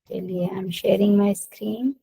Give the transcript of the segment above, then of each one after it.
चलिए, I am sharing my screen.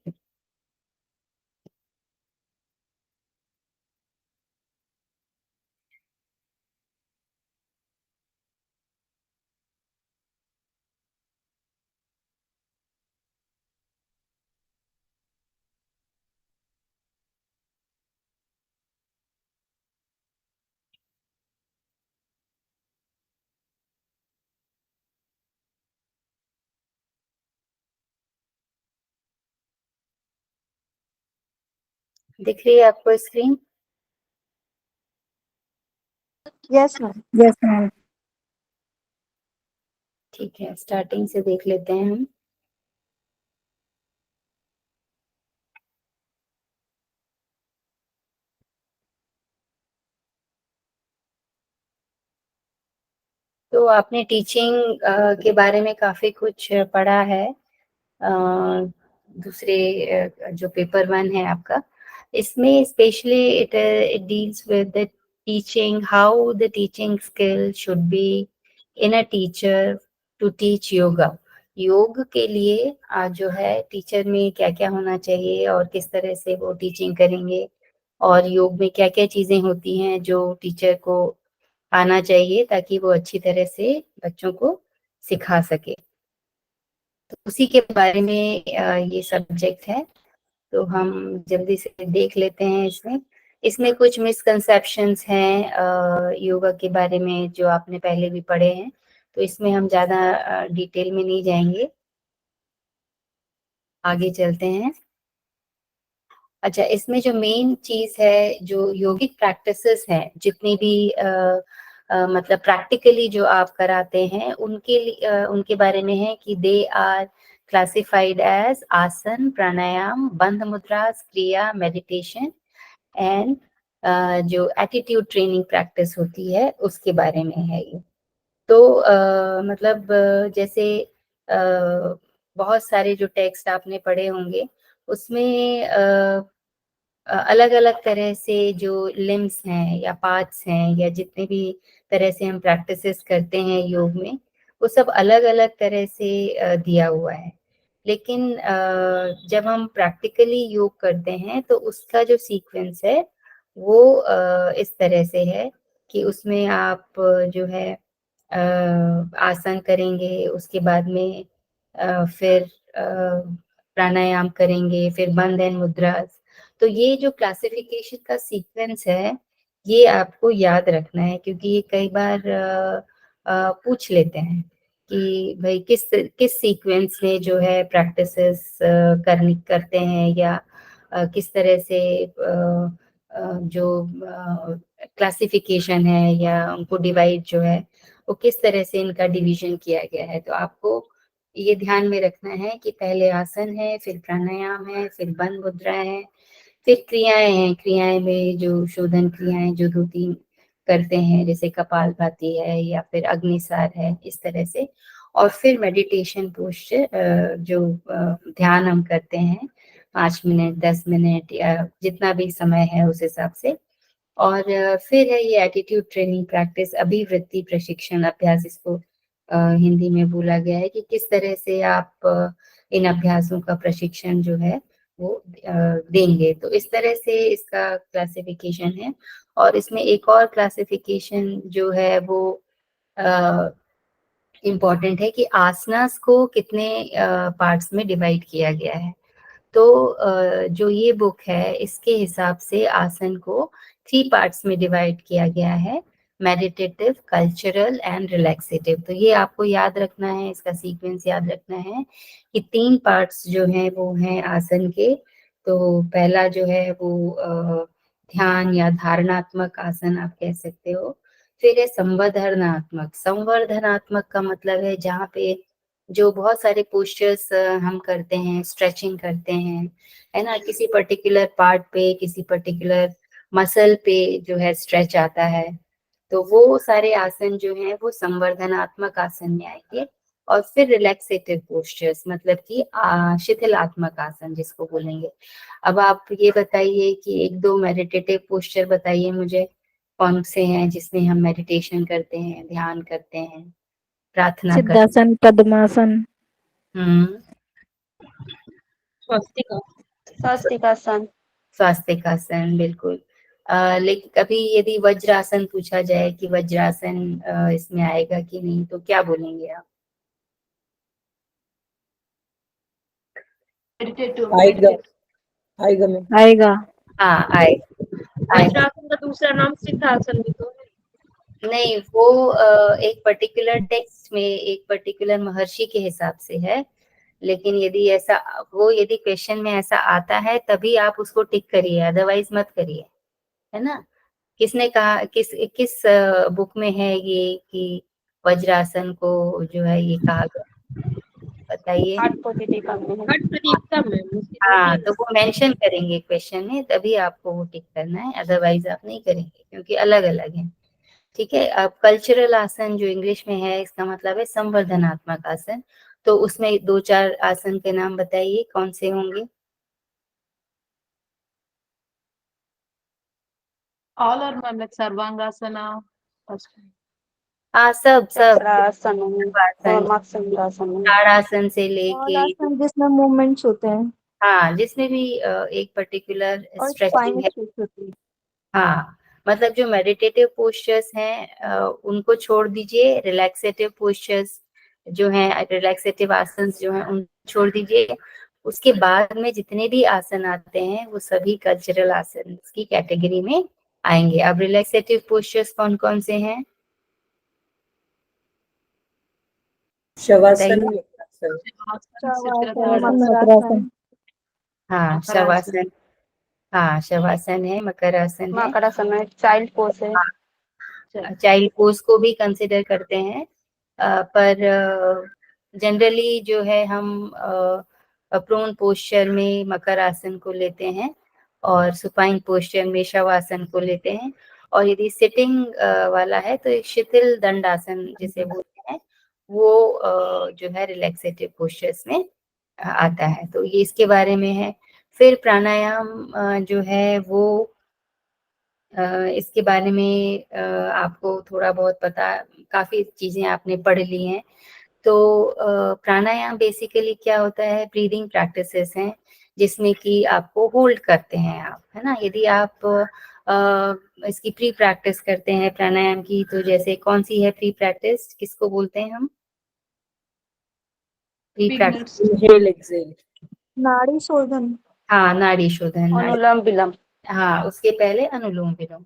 दिख रही है आपको screen? Yes ma'am. Yes ma'am. ठीक है, स्टार्टिंग से देख लेते हैं हम। तो आपने टीचिंग के बारे में काफी कुछ पढ़ा है। दूसरे जो पेपर 1 है आपका, इसमें specially it deals with the teaching, how the teaching skill should be in a teacher to teach yoga. योग के लिए जो है टीचर में क्या क्या होना चाहिए और किस तरह से वो टीचिंग करेंगे, और योग में क्या क्या चीजें होती हैं जो टीचर को आना चाहिए ताकि वो अच्छी तरह से बच्चों को सिखा सके। तो उसी के बारे में ये सब्जेक्ट है। तो हम जल्दी से देख लेते हैं। इसमें इसमें कुछ मिसकंसेप्शंस हैं योगा के बारे में जो आपने पहले भी पढ़े हैं, तो इसमें हम ज़्यादा डिटेल में नहीं जाएंगे, आगे चलते हैं। अच्छा, इसमें जो मेन चीज है, जो योगिक प्रैक्टिसेस हैं, जितनी भी मतलब प्रैक्टिकली जो आप कराते हैं, उनके बारे में है कि दे आर क्लासिफाइड एज आसन, प्राणायाम, बंध मुद्रास, क्रिया, मेडिटेशन एंड जो एटीट्यूड ट्रेनिंग प्रैक्टिस होती है उसके बारे में है ये। तो मतलब जैसे बहुत सारे जो टेक्स्ट आपने पढ़े होंगे उसमें अलग अलग तरह से जो लिम्स हैं या पार्ट्स हैं या जितने भी तरह से हम प्रैक्टिसेस करते हैं योग में, वो सब अलग अलग तरह से दिया हुआ है। लेकिन जब हम प्रैक्टिकली योग करते हैं तो उसका जो सीक्वेंस है वो इस तरह से है कि उसमें आप जो है आसन करेंगे, उसके बाद में फिर प्राणायाम करेंगे, फिर बंध एंड मुद्रास। तो ये जो क्लासिफिकेशन का सीक्वेंस है ये आपको याद रखना है, क्योंकि ये कई बार पूछ लेते हैं कि भाई किस किस सीक्वेंस में जो है प्रैक्टिसेस करते हैं, या किस तरह से जो क्लासिफिकेशन है या उनको डिवाइड जो है वो किस तरह से इनका डिवीजन किया गया है। तो आपको ये ध्यान में रखना है कि पहले आसन है, फिर प्राणायाम है, फिर बंध मुद्रा है, फिर क्रियाएं हैं। क्रियाएं में जो शोधन क्रियाएं जो 2-3 करते हैं, जैसे कपालभाति है या फिर अग्निसार है, इस तरह से। और फिर मेडिटेशन पोस्चर, जो ध्यान हम करते हैं 5 मिनट, 10 मिनट या जितना भी समय है उस हिसाब से। और फिर है ये एटीट्यूड ट्रेनिंग प्रैक्टिस, अभिवृत्ति प्रशिक्षण अभ्यास, इसको हिंदी में बोला गया है कि किस तरह से आप इन अभ्यासों का प्रशिक्षण जो है वो देंगे। तो इस तरह से इसका क्लासिफिकेशन है। और इसमें एक और क्लासिफिकेशन जो है वो इम्पोर्टेंट है कि आसनास को कितने पार्ट्स में डिवाइड किया गया है। तो जो ये बुक है इसके हिसाब से आसन को 3 पार्ट्स में डिवाइड किया गया है, मेडिटेटिव, कल्चरल एंड रिलैक्सेटिव। तो ये आपको याद रखना है, इसका सीक्वेंस याद रखना है कि 3 पार्ट्स जो हैं वो हैं आसन के। तो पहला जो है वो ध्यान या धारणात्मक आसन आप कह सकते हो। फिर है संवर्धनात्मक। संवर्धनात्मक का मतलब है जहाँ पे जो बहुत सारे पोस्चर्स हम करते हैं, स्ट्रेचिंग करते हैं, है ना, किसी पर्टिकुलर पार्ट पे, किसी पर्टिकुलर मसल पे जो है स्ट्रेच आता है, तो वो सारे आसन जो हैं वो संवर्धनात्मक आसन में आएंगे। और फिर रिलैक्सेटिव पोस्चर्स, मतलब कि शिथिलात्मक आसन जिसको बोलेंगे। अब आप ये बताइए कि 1-2 मेडिटेटिव पोस्चर बताइए मुझे, कौन से हैं जिसमें हम मेडिटेशन करते हैं, ध्यान करते हैं, प्रार्थना करते सिद्धासन, पद्मासन। हैं। स्वस्तिका। स्वस्तिकासन। स्वास्तिकासन, बिल्कुल। लेकिन कभी यदि वज्रासन पूछा जाए कि वज्रासन इसमें आएगा कि नहीं, तो क्या बोलेंगे आप? आएगा, आएगा मैम। आएगा। हाँ, आएगा। वज्रासन का दूसरा नाम सिद्धासन भी तो है। नहीं, वो एक पर्टिकुलर टेक्स्ट में एक पर्टिकुलर महर्षि के हिसाब से है, लेकिन यदि क्वेश्चन में ऐसा आता है तभी आप उसको टिक करिए, अदरवाइज मत करिए, है ना। किसने कहा, किस किस बुक में है ये कि वज्रासन को जो है ये कहा गया, बताइए। आठ पोथीटीका में है। हट प्रदीप्ता मैम, उसकी हाँ, द्वितीय तो वो मेंशन करेंगे क्वेश्चन में, तभी आपको वो टिक करना है, अदरवाइज आप नहीं करेंगे, क्योंकि अलग अलग है। ठीक है। अब कल्चरल आसन जो इंग्लिश में है, इसका मतलब है संवर्धनात्मक आसन। तो उसमें 2-4 आसन के नाम बताइए, कौन से होंगे? ऑल और मैम, लाइक सर्वांगासना। हाँ, सब सब चक्रासन, आसन, पूर्णासन, ताड़ासन से ऑल लेके, आसन जिसमें मूवमेंट्स होते हैं हाँ, जिसमें भी एक पर्टिकुलर और स्ट्रेचिंग स्पाइन है। स्ट्रेच होती है। हाँ, मतलब जो मेडिटेटिव पोस्चर्स हैं उनको छोड़ दीजिए, रिलैक्सेटिव पोस्चर्स जो हैं, रिलैक्सेटिव आसन जो हैं उन छोड़ दीजिए। उसके बाद में जितने भी आसन आते हैं वो सभी कल्चरल आसन की कैटेगरी में आएंगे। अब रिलैक्सेटिव पोस्चर्स कौन कौन से हैं शवासन, बताइए? शवासन, मकरासन, हाँ, शवासन, हाँ, शवासन है, मकरासन है, मकरासन में चाइल्ड पोज है। चाइल्ड पोज को भी कंसिडर करते हैं। पर जनरली जो है हम प्रोन पोस्चर में मकर आसन को लेते हैं और सुपाइन पोस्चर में शवासन को लेते हैं। और यदि सिटिंग वाला है तो एक शिथिल दंडासन जिसे बोलते हैं, वो जो है रिलैक्सेटिव पोस्चर्स में आता है। तो ये इसके बारे में है। फिर प्राणायाम जो है वो इसके बारे में आपको थोड़ा बहुत पता, काफ़ी चीज़ें आपने पढ़ ली हैं। तो प्राणायाम बेसिकली क्या होता है, ब्रीदिंग प्रैक्टिसेस हैं, जिसमें कि आपको होल्ड करते हैं आप, है ना। यदि आप इसकी प्री प्रैक्टिस करते हैं प्राणायाम की, तो जैसे कौन सी है प्री प्रैक्टिस, किसको बोलते हैं हम प्री प्रैक्टिस? Inhale exhale. नाड़ी शोधन, हाँ, नाड़ी शोधन, अनुलोम विलोम। हाँ, उसके पहले अनुलोम विलोम।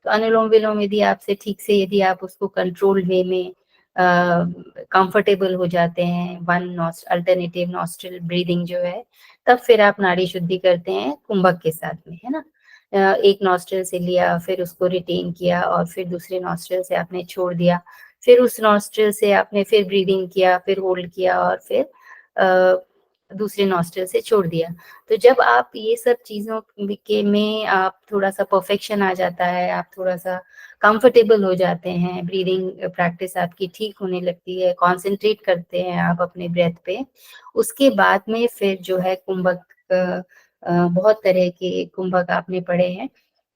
तो अनुलोम विलोम यदि आपसे ठीक से, यदि आप उसको कंट्रोल्ड वे में कंफर्टेबल हो जाते हैं, अल्टरनेटिव नॉस्ट्रल ब्रीदिंग जो है, तब फिर आप नाड़ी शुद्धि करते हैं कुंभक के साथ में, है ना। एक नॉस्ट्रल से लिया, फिर उसको रिटेन किया, और फिर दूसरे नॉस्ट्रल से आपने छोड़ दिया, फिर उस नॉस्ट्रल से आपने फिर ब्रीदिंग किया, फिर होल्ड किया, और फिर दूसरे नॉस्ट्रल से छोड़ दिया। तो जब आप ये सब चीज़ों के में आप थोड़ा सा परफेक्शन आ जाता है, आप थोड़ा सा कंफर्टेबल हो जाते हैं, ब्रीदिंग प्रैक्टिस आपकी ठीक होने लगती है, कंसंट्रेट करते हैं आप अपने ब्रेथ पे, उसके बाद में फिर जो है कुंभक, बहुत तरह के कुंभक आपने पढ़े हैं,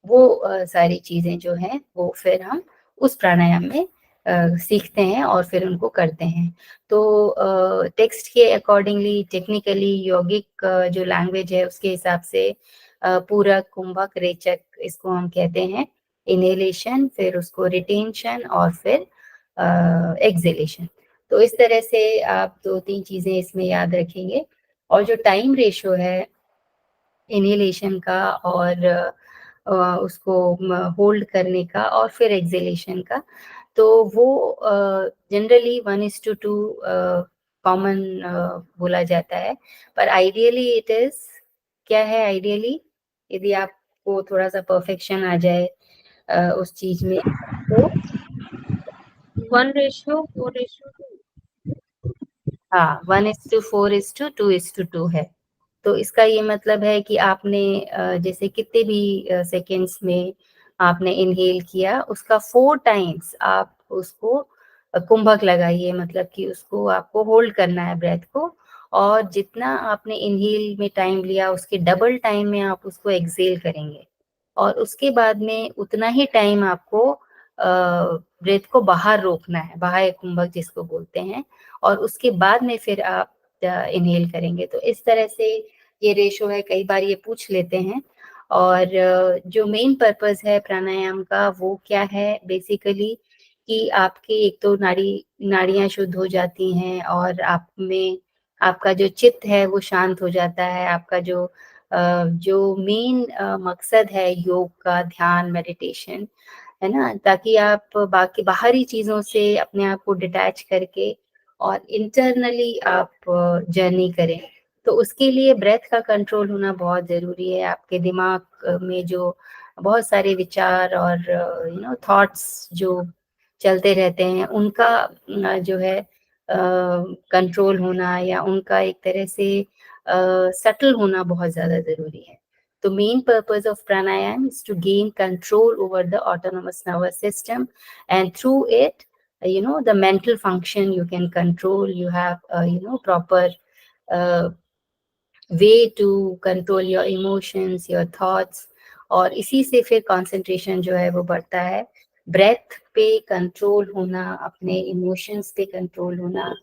वो सारी चीज़ें जो हैं वो फिर हम उस प्राणायाम में सीखते हैं और फिर उनको करते हैं। तो टेक्स्ट के अकॉर्डिंगली, टेक्निकली, यौगिक जो लैंग्वेज है उसके हिसाब से पूरक, कुंभक, रेचक इसको हम कहते हैं। इनहेलेशन, फिर उसको रिटेंशन, और फिर एक्सहेलेशन। तो इस तरह से आप 2-3 चीजें इसमें याद रखेंगे। और जो टाइम रेशो है इनहेलेशन का और उसको होल्ड करने का और फिर एक्सहेलेशन का, तो वो जनरली 1:2 कॉमन बोला जाता है। पर आइडियली इट इज, क्या है आइडियली, यदि आपको थोड़ा सा परफेक्शन आ जाए उस चीज में, तो 1:4:2। हाँ, 1:4:2:2 है। तो इसका ये मतलब है कि आपने जैसे कितने भी सेकेंड्स में आपने इनहेल किया, उसका 4 टाइम्स आप उसको कुंभक लगाइए, मतलब कि उसको आपको होल्ड करना है ब्रेथ को, और जितना आपने इनहेल में टाइम लिया उसके डबल टाइम में आप उसको एक्सहेल करेंगे, और उसके बाद में उतना ही टाइम आपको ब्रेथ को बाहर रोकना है, बाह्य कुंभक जिसको बोलते हैं, और उसके बाद में फिर आप इनहेल करेंगे। तो इस तरह से ये रेशो है, कई बार ये पूछ लेते हैं। और जो मेन पर्पस है प्राणायाम का वो क्या है बेसिकली, कि आपकी एक तो नाड़ियां शुद्ध हो जाती हैं, और आप में आपका जो चित्त है वो शांत हो जाता है। आपका जो मेन मकसद है योग का, ध्यान, मेडिटेशन, है ना, ताकि आप बाकी बाहरी चीजों से अपने आप को डिटैच करके और इंटरनली आप जर्नी करें। तो उसके लिए ब्रेथ का कंट्रोल होना बहुत जरूरी है। आपके दिमाग में जो बहुत सारे विचार और थॉट्स जो चलते रहते हैं, उनका जो है कंट्रोल होना, या उनका एक तरह से सटल होना बहुत ज्यादा जरूरी है। The main purpose of pranayam is to gain control over the autonomous nervous system, and through it, the mental function you can control. You have, proper uh, way to control your emotions, your thoughts, और इसी से फिर concentration जो है वो बढ़ता है। Breath पे कंट्रोल होना, अपने इमोशंस पे कंट्रोल होना,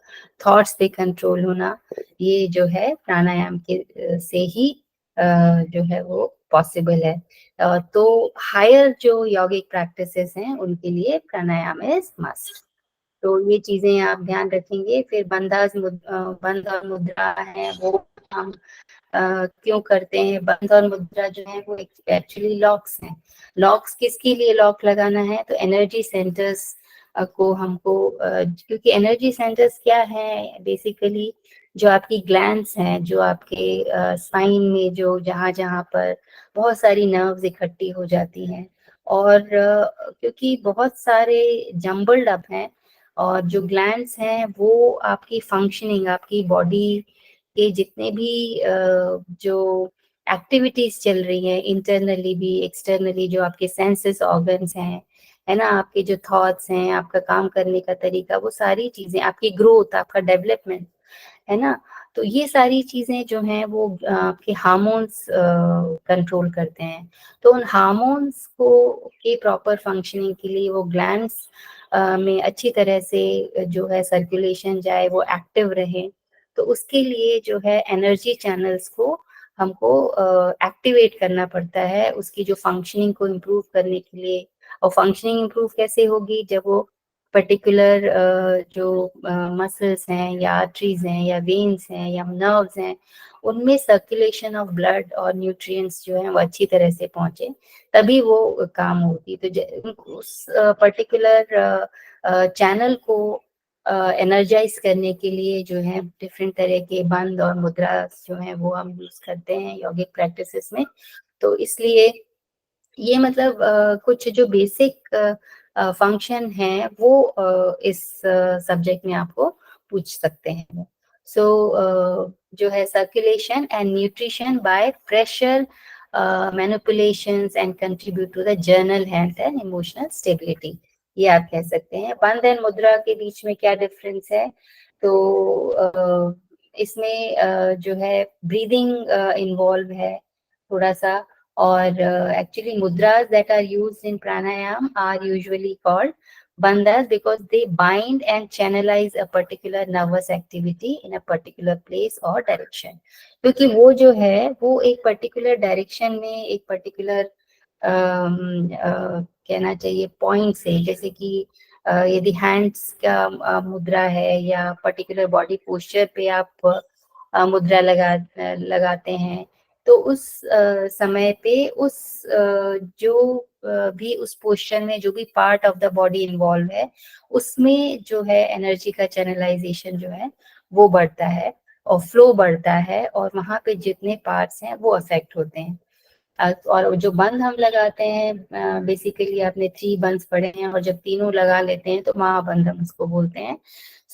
थॉट्स पे कंट्रोल होना, ये जो है प्राणायाम के से ही जो है वो पॉसिबल है। तो हायर जो यौगिक प्रैक्टिसेस हैं उनके लिए प्राणायाम इज मस्ट। तो ये चीजें आप ध्यान रखेंगे। फिर बंध और मुद्रा है, वो हम क्यों करते हैं? बंध और मुद्रा जो है वो एक्चुअली लॉक्स हैं। लॉक्स किसके लिए लॉक लगाना है? तो एनर्जी सेंटर्स को हमको, क्योंकि एनर्जी सेंटर्स क्या है बेसिकली, जो आपकी ग्लैंड्स हैं, जो आपके स्पाइन में जो जहाँ जहाँ पर बहुत सारी नर्व्स इकट्ठी हो जाती हैं, और क्योंकि बहुत सारे जम्बल्ड अप हैं, और जो ग्लैंड्स हैं वो आपकी फंक्शनिंग, आपकी बॉडी के जितने भी जो एक्टिविटीज चल रही हैं इंटरनली भी एक्सटर्नली, जो आपके सेंसेस ऑर्गन्स हैं, है ना, आपके जो थॉट्स हैं, आपका काम करने का तरीका, वो सारी चीजें, आपकी ग्रोथ, आपका डेवलपमेंट, है ना, तो ये सारी चीजें जो हैं वो आपके हार्मोन्स कंट्रोल करते हैं। तो उन हार्मोन्स को के प्रॉपर फंक्शनिंग के लिए वो ग्लैंड्स में अच्छी तरह से जो है सर्कुलेशन जाए, वो एक्टिव रहे, तो उसके लिए जो है एनर्जी चैनल्स को हमको एक्टिवेट करना पड़ता है, उसकी जो फंक्शनिंग को इम्प्रूव करने के लिए। और फंक्शनिंग इम्प्रूव कैसे होगी? जब वो पर्टिकुलर जो मसल्स हैं, या आर्टरीज हैं, या वेन्स हैं, या नर्व्स हैं, उनमें सर्कुलेशन ऑफ ब्लड और न्यूट्रिएंट्स जो है वो अच्छी तरह से पहुंचे, तभी वो काम होगी। तो उस पर्टिकुलर चैनल को एनर्जाइज करने के लिए जो है डिफरेंट तरह के बंध और मुद्रा जो है वो हम यूज करते हैं यौगिक प्रैक्टिसेस में। तो इसलिए ये मतलब कुछ जो बेसिक फंक्शन है वो इस सब्जेक्ट में आपको पूछ सकते हैं। सो जो है circulation and nutrition by pressure manipulations and contribute to the general health and emotional stability, ये आप कह सकते हैं। बंध एंड मुद्रा के बीच में क्या डिफरेंस है? तो इसमें जो है ब्रीदिंग इन्वॉल्व है थोड़ा सा, और actually mudras that are used in pranayam are usually called bandhas because they bind and channelize a particular nervous activity in a particular place or direction। क्योंकि वो जो है वो एक particular direction में एक particular कहना चाहिए पॉइंट से, जैसे कि यदि हैंड्स का मुद्रा है, या पर्टिकुलर बॉडी पोस्चर पे आप मुद्रा लगाते हैं, तो उस समय पे उस जो भी उस पोस्चर में जो भी part of the body involve है, उसमें जो है एनर्जी का चैनलाइजेशन जो है वो बढ़ता है, और फ्लो बढ़ता है, और वहाँ पे जितने पार्ट्स हैं वो अफेक्ट होते हैं। और जो बंध हम लगाते हैं, बेसिकली आपने 3 बंध पढ़े हैं, और जब तीनों लगा लेते हैं तो महाबंध हम उसको बोलते हैं।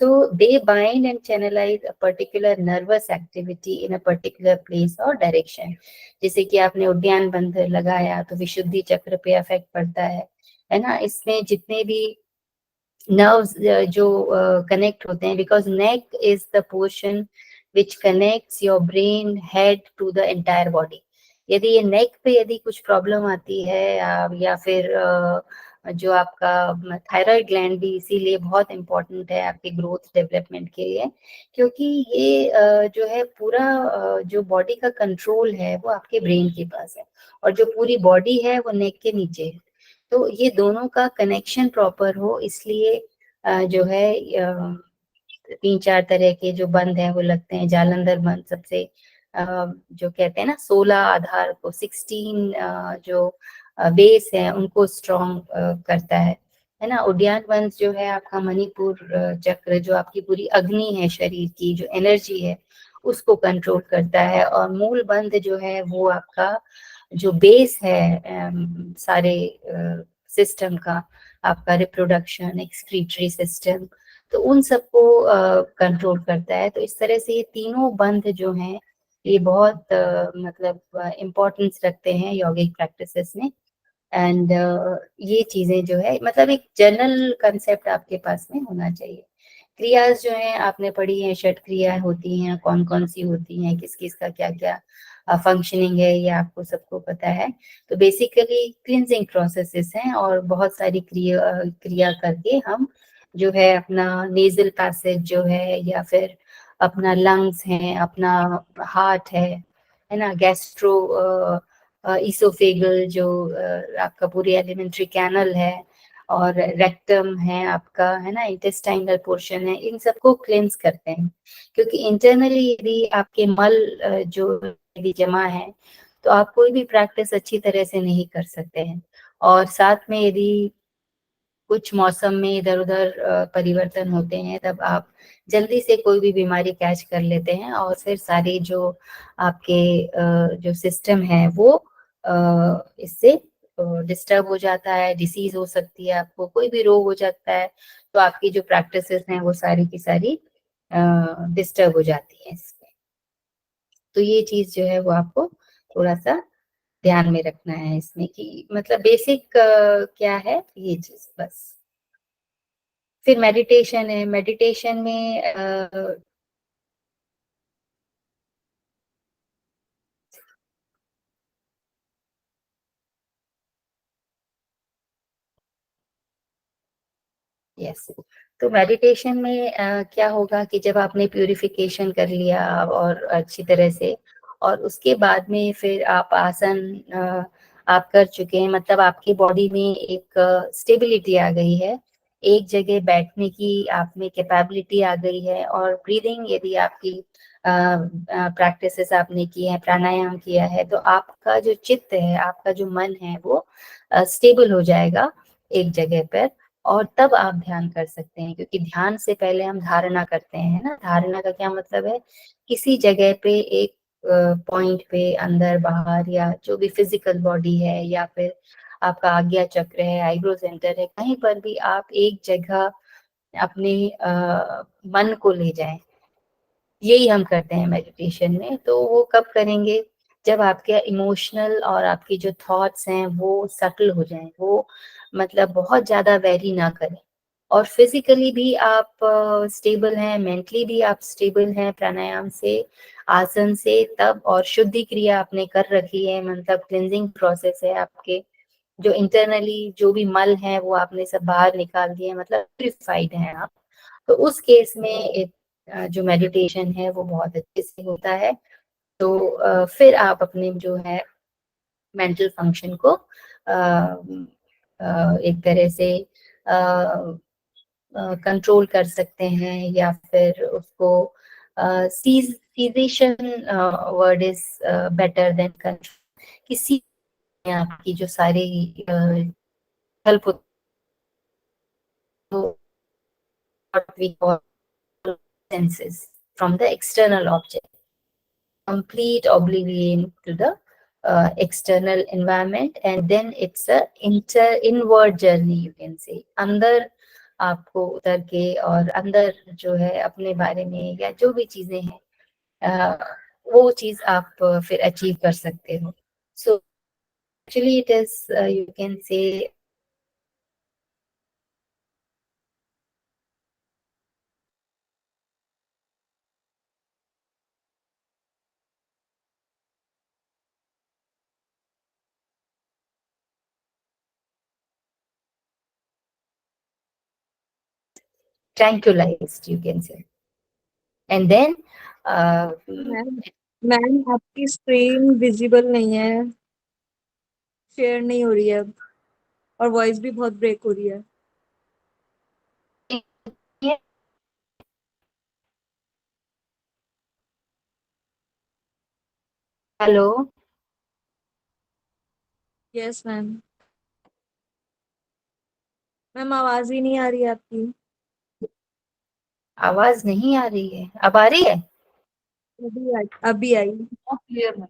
So they bind and channelize a particular nervous activity in a particular place or direction। जैसे कि आपने उद्यान बंध लगाया तो विशुद्धि चक्र पे अफेक्ट पड़ता है ना। इसमें जितने भी नर्व्स जो कनेक्ट होते हैं, because neck is the portion which connects your brain head to the entire body. यदि ये नेक पे यदि कुछ प्रॉब्लम आती है, या फिर जो आपका थायराइड ग्लैंड भी इसीलिए बहुत इम्पोर्टेंट है आपके ग्रोथ डेवलपमेंट के लिए, क्योंकि ये जो है पूरा जो बॉडी का कंट्रोल है वो आपके ब्रेन के पास है, और जो पूरी बॉडी है वो नेक के नीचे है। तो ये दोनों का कनेक्शन प्रॉपर हो, इसलिए जो है 3-4 तरह के जो बंध हैं वो लगते हैं। जालंधर बंध सबसे जो कहते हैं ना 16 आधार को 16 जो बेस है उनको स्ट्रॉन्ग करता है ना। उद्यान बंध जो है आपका मणिपुर चक्र, जो आपकी पूरी अग्नि है शरीर की, जो एनर्जी है उसको कंट्रोल करता है। और मूल बंध जो है वो आपका जो बेस है सारे सिस्टम का, आपका रिप्रोडक्शन, एक्सक्रीटरी सिस्टम, तो उन सबको कंट्रोल करता है। तो इस तरह से ये तीनों बंध जो हैं ये बहुत मतलब इम्पोर्टेंस रखते हैं यौगिक प्रैक्टिसेस में। एंड ये चीजें जो है मतलब एक जनरल कंसेप्ट आपके पास में होना चाहिए। क्रियाज जो है आपने पढ़ी है, षट क्रियाएं होती हैं, कौन कौन सी होती हैं, किस किस का क्या क्या फंक्शनिंग है, ये आपको सबको पता है। तो बेसिकली क्लिनजिंग प्रोसेसेस हैं, और बहुत सारी क्रिया करके हम जो है अपना नेजल पैसेज जो है, या फिर अपना लंग्स है, अपना हार्ट है ना, गैस्ट्रो इसोफेगल जो आपका पूरी एलिमेंट्री कैनल है, और रेक्टम है आपका, है ना, इंटेस्टाइनल पोर्शन है, इन सबको क्लेंस करते हैं। क्योंकि इंटरनली यदि आपके मल जो यदि जमा है, तो आप कोई भी प्रैक्टिस अच्छी तरह से नहीं कर सकते हैं। और साथ में यदि कुछ मौसम में इधर उधर परिवर्तन होते हैं, तब आप जल्दी से कोई भी बीमारी कैच कर लेते हैं, और फिर सारी जो आपके जो सिस्टम है वो इससे डिस्टर्ब हो जाता है, डिसीज हो सकती है, आपको कोई भी रोग हो जाता है, तो आपकी जो प्रैक्टिसेस हैं वो सारी की सारी डिस्टर्ब हो जाती है इसमें। तो ये चीज जो है वो आपको थोड़ा सा ध्यान में रखना है इसमें, कि मतलब बेसिक क्या है ये चीज बस। फिर मेडिटेशन है, मेडिटेशन में यस, तो मेडिटेशन में क्या होगा कि जब आपने प्यूरिफिकेशन कर लिया और अच्छी तरह से, और उसके बाद में फिर आप आसन आप कर चुके हैं, मतलब आपकी बॉडी में एक स्टेबिलिटी आ गई है, एक जगह बैठने की आप में कैपेबिलिटी आ गई है, और ब्रीदिंग यदि आपकी प्रैक्टिसेस आपने की है, प्राणायाम किया है, तो आपका जो चित्त है, आपका जो मन है वो स्टेबल हो जाएगा एक जगह पर, और तब आप ध्यान कर सकते हैं। क्योंकि ध्यान से पहले हम धारणा करते हैं ना। धारणा का क्या मतलब है, किसी जगह पे एक पॉइंट पे अंदर बाहर, या जो भी फिजिकल बॉडी है, या फिर आपका आज्ञा चक्र है, आईब्रो सेंटर है, कहीं पर भी आप एक जगह अपने मन को ले जाएं। यही हम करते हैं मेडिटेशन में। तो वो कब करेंगे, जब आपके इमोशनल और आपकी जो थॉट्स हैं वो सेटल हो जाएं, वो मतलब बहुत ज्यादा वेरी ना करें, और फिजिकली भी आप स्टेबल हैं, मेंटली भी आप स्टेबल हैं प्राणायाम से, आसन से, तब। और शुद्धि क्रिया आपने कर रखी है, मतलब क्लिनजिंग प्रोसेस है आपके, जो इंटरनली जो भी मल है वो आपने सब बाहर निकाल दिए, मतलब प्यूरिफाइड हैं आप। तो उस केस में एक जो मेडिटेशन है वो बहुत अच्छे से होता है। तो फिर आप अपने जो है मेंटल फंक्शन को एक तरह से कंट्रोल कर सकते हैं, या फिर उसको cessation word is better than control, किसी आपकी जो सारी हेल्प होती है, what we call senses from the external object, complete oblivion to the external environment, and then it's a inward journey, you can say। अंदर आपको उतर के, और अंदर जो है अपने बारे में या जो भी चीजें हैं वो चीज आप फिर अचीव कर सकते हो। So actually it is you can say tranquilized, you can say. And then ma'am आपकी स्क्रीन विजिबल नहीं है, शेयर नहीं हो रही है अब, और वॉइस भी बहुत ब्रेक हो रही है। Hello, yes ma'am. मैम आवाज ही नहीं आ रही है आपकी। आवाज नहीं आ रही है, अब आ रही है? अभी आई। Not clear, ma'am.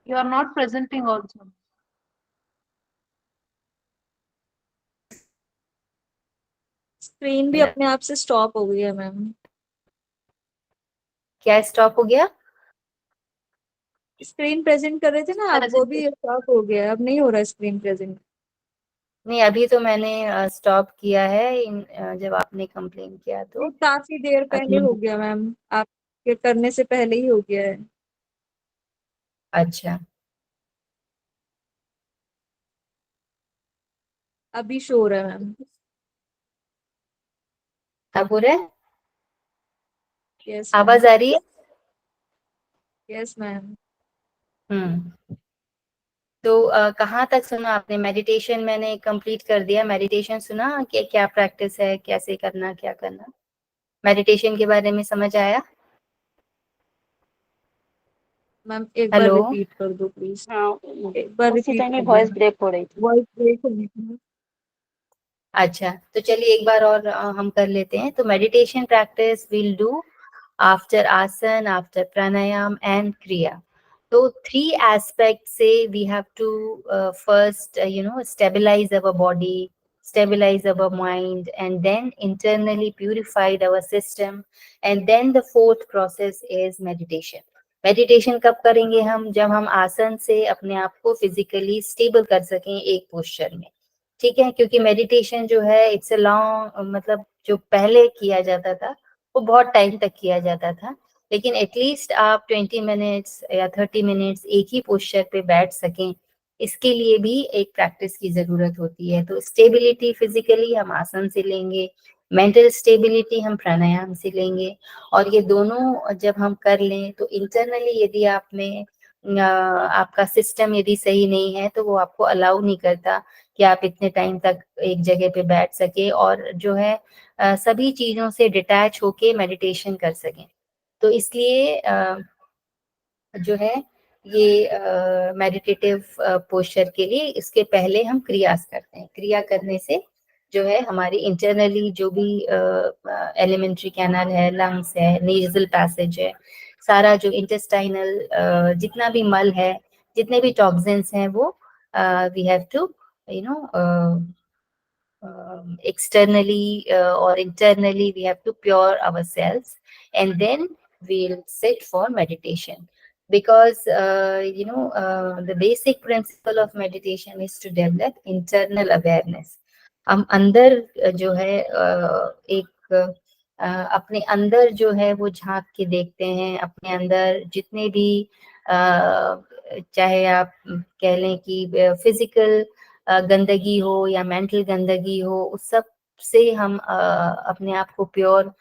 You are not presenting also. Screen भी अपने आप से स्टॉप हो गई है मैम। क्या स्टॉप हो गया? स्क्रीन प्रेजेंट कर रहे थे ना आप, वो भी स्टॉप हो गया, अब नहीं हो रहा स्क्रीन प्रेजेंट। नहीं, अभी तो मैंने स्टॉप किया है जब आपने कंप्लेन किया तो। काफी देर पहले हो गया मैम, आपके करने से पहले ही हो गया है। अच्छा, अभी शो हो रहा है मैम। अब हो रहा है? यस आवाज आ रही है? Yes ma'am. तो कहाँ तक सुना आपने? मेडिटेशन मैंने कंप्लीट कर दिया। मेडिटेशन सुना कि क्या प्रैक्टिस है, कैसे करना, क्या करना, मेडिटेशन के बारे में समझ आया? मैम एक बार हेलो, रिपीट कर दो प्लीज। हाँ, एक बार उसी रिपीट टाइम कर में दो। वॉइस ब्रेक हो रही थी। वॉइस ब्रेक हो गई थी। अच्छा, तो चलिए एक बार और हम कर लेते हैं। तो meditation practice will do after asana, after pranayama and kriya. तो 3 एस्पेक्ट से we have to first stabilize our body, stabilize our mind, and then internally purified our system, and then the fourth process is meditation. Meditation कब करेंगे हम? जब हम आसन से अपने आप को फिजिकली स्टेबल कर सकें एक पोस्चर में, ठीक है? क्योंकि मेडिटेशन जो है इट्स अ लॉन्ग, मतलब जो पहले किया जाता था वो बहुत टाइम तक किया जाता था, लेकिन एटलीस्ट आप 20 मिनट्स या 30 मिनट्स एक ही पोस्चर पे बैठ सकें, इसके लिए भी एक प्रैक्टिस की जरूरत होती है। तो स्टेबिलिटी फिजिकली हम आसन से लेंगे, मेंटल स्टेबिलिटी हम प्राणायाम से लेंगे, और ये दोनों जब हम कर लें तो इंटरनली यदि आप में आपका सिस्टम यदि सही नहीं है तो वो आपको अलाउ नहीं करता कि आप इतने टाइम तक एक जगह पे बैठ सके और जो है सभी चीजों से डिटैच होके मेडिटेशन कर सकें। तो इसलिए जो है ये मेडिटेटिव पोस्चर के लिए इसके पहले हम क्रियास करते हैं। क्रिया करने से जो है हमारी इंटरनली जो भी एलिमेंट्री कैनल है, लंग्स है, नेजल पैसेज है, सारा जो इंटेस्टाइनल जितना भी मल है, जितने भी टॉक्सिन्स हैं, वो we have to you know externally or internally we have to pure ourselves, and then we'll sit for meditation. Because the basic principle of meditation is to develop internal awareness. हम अंदर जो है एक अपने अंदर जो है वो झांक के देखते हैं, अपने अंदर जितने भी चाहे आप कह लें कि फिजिकल गंदगी हो या मेंटल गंदगी हो, उस सब से हम अपने आप को प्योर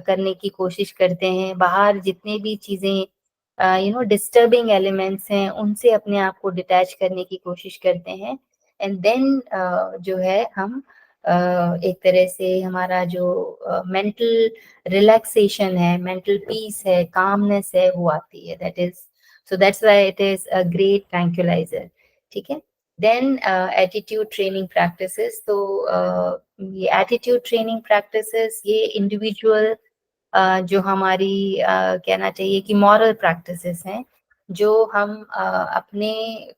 करने की कोशिश करते हैं। बाहर जितने भी चीजें डिस्टर्बिंग एलिमेंट्स हैं, उनसे अपने आप को डिटैच करने की कोशिश करते हैं, एंड देन जो है हम एक तरह से हमारा जो मेंटल रिलैक्सेशन है, मेंटल पीस है, कामनेस है, वो आती है। That's why it is a great tranquilliser. ठीक है? Then attitude training practices. तो ये एटीट्यूड ट्रेनिंग प्रैक्टिसेस ये इंडिविजुअल जो हमारी कहना चाहिए कि मॉरल प्रैक्टिसेस हैं, जो हम अपने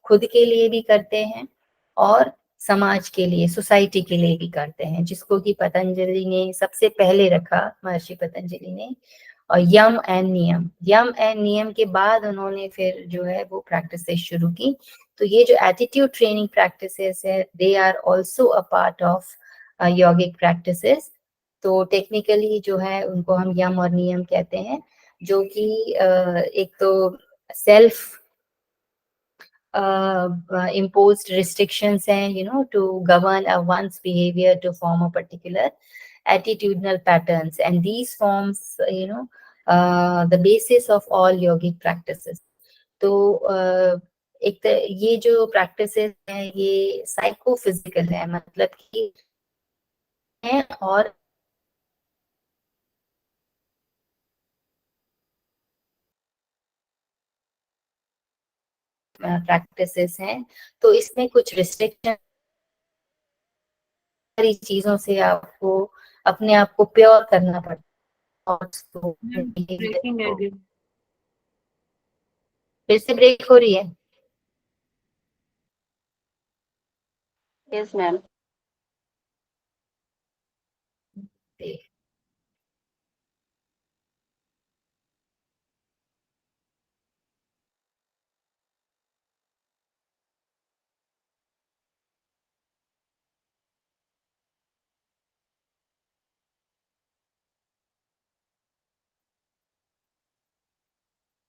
खुद के लिए भी करते हैं और समाज के लिए, सोसाइटी के लिए भी करते हैं, जिसको कि पतंजलि ने सबसे पहले रखा, महर्षि पतंजलि ने। और यम एंड नियम के बाद उन्होंने फिर जो है वो प्रैक्टिसेस शुरू की। तो ये जो एटीट्यूड ट्रेनिंग प्रैक्टिसेस है, they are also a part of yogic practices. तो टेक्निकली जो है उनको हम यम और नियम कहते हैं, जो कि एक तो सेल्फ imposed restrictions हैं, to govern one's behavior to form a particular attitudinal patterns, and these forms, the basis of all yogic practices. तो ये जो प्रैक्टिसेस हैं ये साइकोफिजिकल है, मतलब कि है, और प्रैक्टिसेस हैं, तो इसमें कुछ रिस्ट्रिक्शन, सारी चीजों से आपको अपने आप को प्योर करना पड़ता है। ब्रेकिंग है अगेन। फिर से ब्रेक हो रही है? Yes ma'am.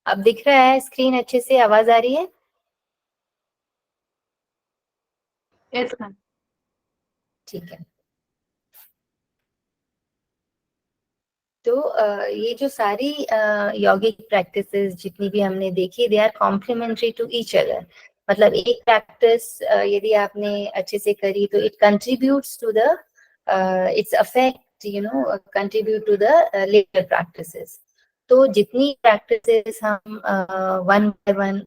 अब दिख रहा है स्क्रीन अच्छे से? आवाज आ रही है? Yes ma'am. ठीक है। तो ये जो सारी यौगिक प्रैक्टिसेस जितनी भी हमने देखी, they are complementary to each other. मतलब एक प्रैक्टिस यदि आपने अच्छे से करी तो it contributes to the its affect, contribute to the latter practices. तो जितनी प्रैक्टिसेस हम वन बाय वन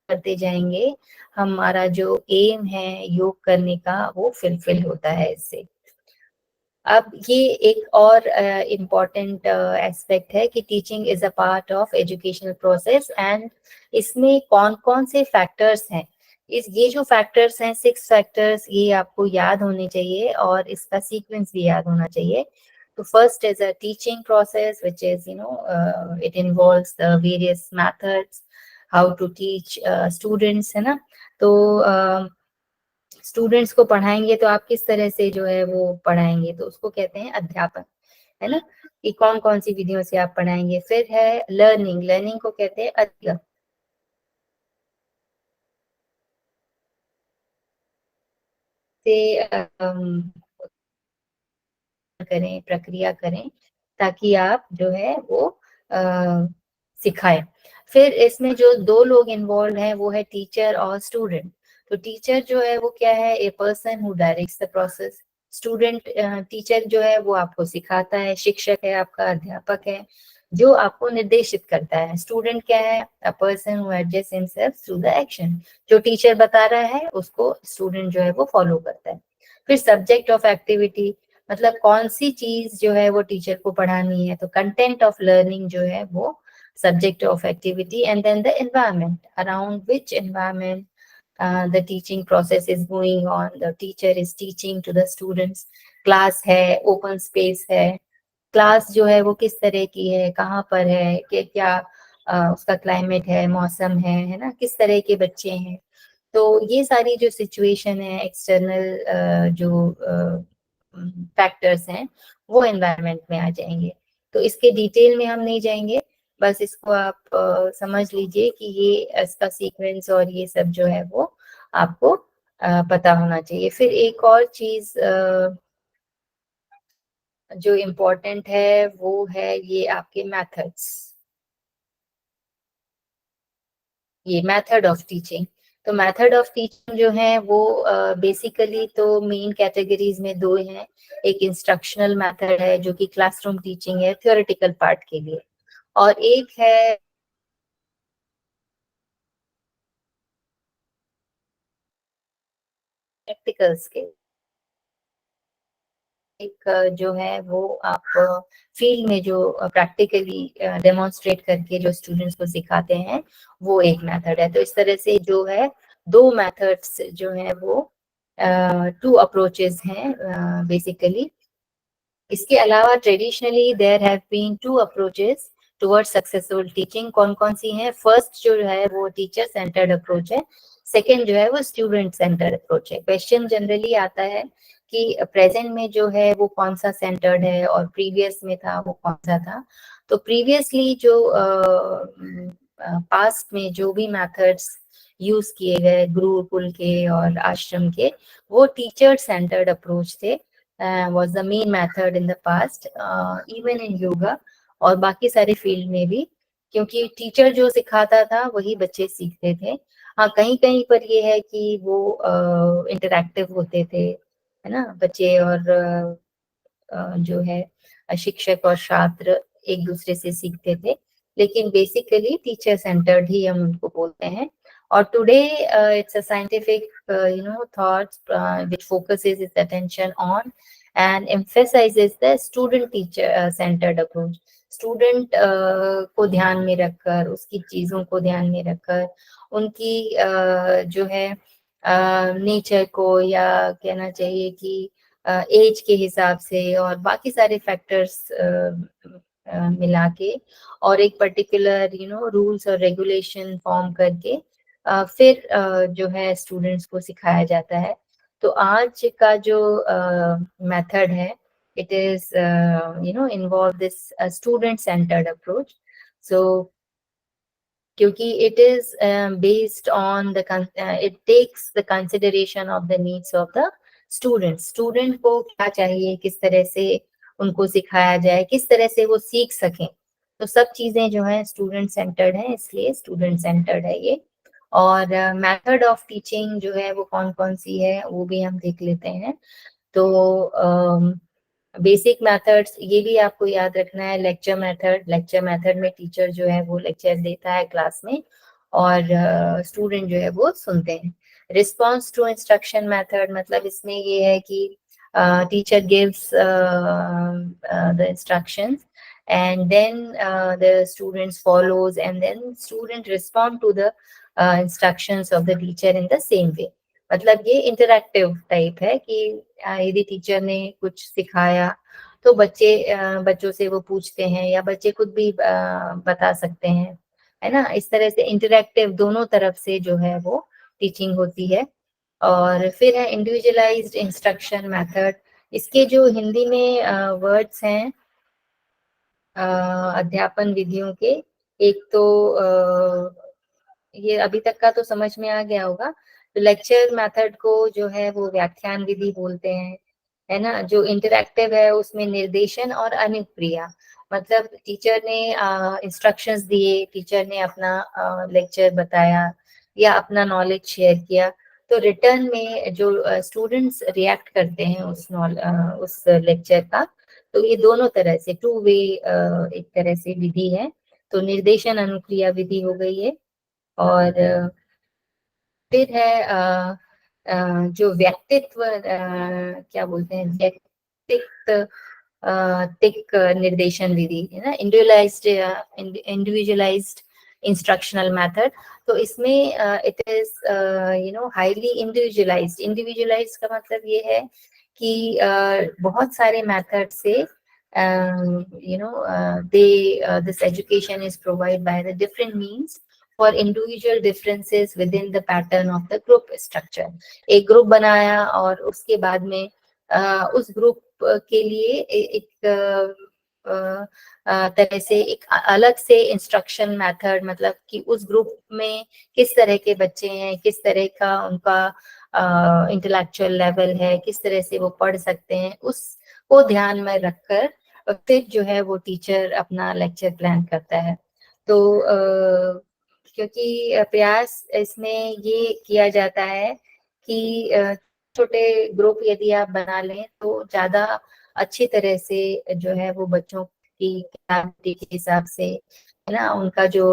करते जाएंगे, हमारा जो एम है योग करने का वो फुलफिल होता है इससे। अब ये एक और इम्पॉर्टेंट एस्पेक्ट है कि teaching is a part of educational process, and इसमें कौन कौन से फैक्टर्स हैं, ये जो फैक्टर्स हैं 6 फैक्टर्स, ये आपको याद होने चाहिए और इसका सीक्वेंस भी याद होना चाहिए। तो first is a teaching process which is it involves the various methods how to teach students, है ना। तो स्टूडेंट्स को पढ़ाएंगे तो आप किस तरह से जो है वो पढ़ाएंगे, तो उसको कहते हैं अध्यापन, है ना, कि कौन कौन सी विधियों से आप पढ़ाएंगे। फिर है लर्निंग, लर्निंग को कहते हैं अध्ययन। से करें, प्रक्रिया करें, ताकि आप जो है वो सिखाएं। फिर इसमें जो 2 लोग इन्वॉल्व हैं वो है टीचर और स्टूडेंट। तो टीचर जो है वो क्या है, a person who directs the process. Student, teacher जो है वो आपको सिखाता है, शिक्षक है आपका, अध्यापक है जो आपको निर्देशित करता है। स्टूडेंट क्या है, a person who adjust himself through the action. जो टीचर बता रहा है उसको स्टूडेंट जो है वो फॉलो करता है। फिर सब्जेक्ट ऑफ एक्टिविटी, मतलब कौन सी चीज जो है वो टीचर को पढ़ानी है, तो कंटेंट ऑफ लर्निंग जो है वो subject of activity, and then the environment around which environment the teaching process is going on, the teacher is teaching to the students। class है, open space है, क्लास जो है वो किस तरह की है, कहाँ पर है, क्या उसका क्लाइमेट है, मौसम है ना, किस तरह के बच्चे हैं। तो ये सारी जो सिचुएशन है, एक्सटर्नल जो फैक्टर्स हैं वो एनवायरनमेंट में आ जाएंगे। तो इसके डिटेल में हम नहीं जाएंगे, बस इसको आप समझ लीजिए कि ये इसका सीक्वेंस और ये सब जो है वो आपको पता होना चाहिए। फिर एक और चीज जो इम्पोर्टेंट है वो है ये आपके मेथड्स, ये मेथड ऑफ टीचिंग। तो मेथड ऑफ टीचिंग जो है वो बेसिकली तो मेन कैटेगरीज में 2 हैं। एक इंस्ट्रक्शनल मेथड है जो कि क्लासरूम टीचिंग है थ्योरेटिकल पार्ट के लिए, और एक है प्रैक्टिकल्स के। एक जो है वो आप फील्ड में जो प्रैक्टिकली डेमोन्स्ट्रेट करके जो स्टूडेंट्स को सिखाते हैं वो एक मेथड है। तो इस तरह से जो है 2 मेथड्स जो है वो 2 अप्रोचेस हैं बेसिकली। इसके अलावा traditionally there have been 2 approaches towards successful teaching. कौन कौन सी हैं? फर्स्ट जो है वो टीचर सेंटर्ड अप्रोच है, सेकंड जो है वो स्टूडेंट सेंटर्ड अप्रोच है। क्वेश्चन जनरली आता है कि प्रेजेंट में जो है वो कौन सा सेंटर्ड है और प्रीवियस में था वो कौन सा था। तो प्रीवियसली जो पास्ट में जो भी मेथड्स यूज किए गए गुरुकुल के और आश्रम के, वो टीचर सेंटर्ड अप्रोच थे। was the main method in the past, even in yoga और बाकी सारे फील्ड में भी, क्योंकि टीचर जो सिखाता था वही बच्चे सीखते थे। हाँ, कहीं कहीं पर ये है कि वो इंटरैक्टिव होते थे, है ना, बच्चे और जो है शिक्षक और छात्र एक दूसरे से सीखते थे, लेकिन बेसिकली टीचर सेंटर्ड ही हम उनको बोलते हैं। और today it's a scientific thoughts which focuses its attention on and emphasizes the student teacher centered approach। Student को ध्यान में रखकर, उसकी चीजों को ध्यान में रखकर, उनकी जो है नेचर को, या कहना चाहिए कि एज के हिसाब से और बाकी सारे फैक्टर्स मिला के, और एक पर्टिकुलर रूल्स और रेगुलेशन फॉर्म करके फिर जो है स्टूडेंट्स को सिखाया जाता है। तो आज का जो मेथड है, it is involve this student centered approach। So क्योंकि it is based on the it takes the consideration of the needs of the student को क्या चाहिए, किस तरह से उनको सिखाया जाए, किस तरह से वो सीख सकें, तो सब चीजें जो है स्टूडेंट सेंटर्ड है, इसलिए स्टूडेंट सेंटर्ड है ये। और मेथड ऑफ टीचिंग जो है वो कौन कौन सी है वो भी हम देख लेते हैं। तो बेसिक मेथड्स ये भी आपको याद रखना है। लेक्चर मेथड में टीचर जो है वो लेक्चर देता है क्लास में और स्टूडेंट जो है वो सुनते हैं। रिस्पॉन्स टू इंस्ट्रक्शन मेथड मतलब इसमें ये है कि teacher gives the instructions and then the students follows and then student respond to the instructions of the teacher in the same way। मतलब ये इंटरैक्टिव टाइप है कि यदि टीचर ने कुछ सिखाया तो बच्चों से वो पूछते हैं या बच्चे खुद भी बता सकते हैं, है ना। इस तरह से इंटरैक्टिव दोनों तरफ से जो है वो टीचिंग होती है। और फिर है इंडिविजुअलाइज्ड इंस्ट्रक्शन मेथड। इसके जो हिंदी में वर्ड्स हैं अध्यापन विधियों के, एक तो ये अभी तक का तो समझ में आ गया होगा। तो लेक्चर मेथड को जो है वो व्याख्यान विधि बोलते हैं, है ना। जो इंटरैक्टिव है उसमें निर्देशन और अनुक्रिया, मतलब टीचर ने इंस्ट्रक्शंस दिए, टीचर ने अपना लेक्चर बताया या अपना नॉलेज शेयर किया, तो रिटर्न में जो स्टूडेंट्स रिएक्ट करते हैं उस लेक्चर का, तो ये दोनों तरह से टू वे एक तरह से विधि है। तो निर्देशन अनुक्रिया विधि हो गई है। और फिर है जो व्यक्तित्व क्या बोलते हैं, व्यक्तित्व निर्देशन विधि है ना, इंडिविजुअलाइज्ड इंस्ट्रक्शनल मेथड। तो इसमें इट इज हाईली इंडिविजुअलाइज्ड का मतलब ये है कि बहुत सारे मेथड से this education is provided by the different means for individual differences within the pattern of the group structure। एक ग्रुप बनाया और उसके बाद में उस ग्रुप के लिए एक तरह से एक अलग से इंस्ट्रक्शन मेथड, मतलब कि उस ग्रुप में किस तरह के बच्चे हैं, किस तरह का उनका इंटेलेक्चुअल लेवल है, किस तरह से वो पढ़ सकते हैं, उसको ध्यान में रखकर फिर जो है वो टीचर अपना लेक्चर प्लान करता है। तो क्योंकि प्रयास इसमें ये किया जाता है कि छोटे ग्रुप यदि आप बना लें तो ज्यादा अच्छी तरह से जो है वो बच्चों की कैपेसिटी के हिसाब से, है ना, उनका जो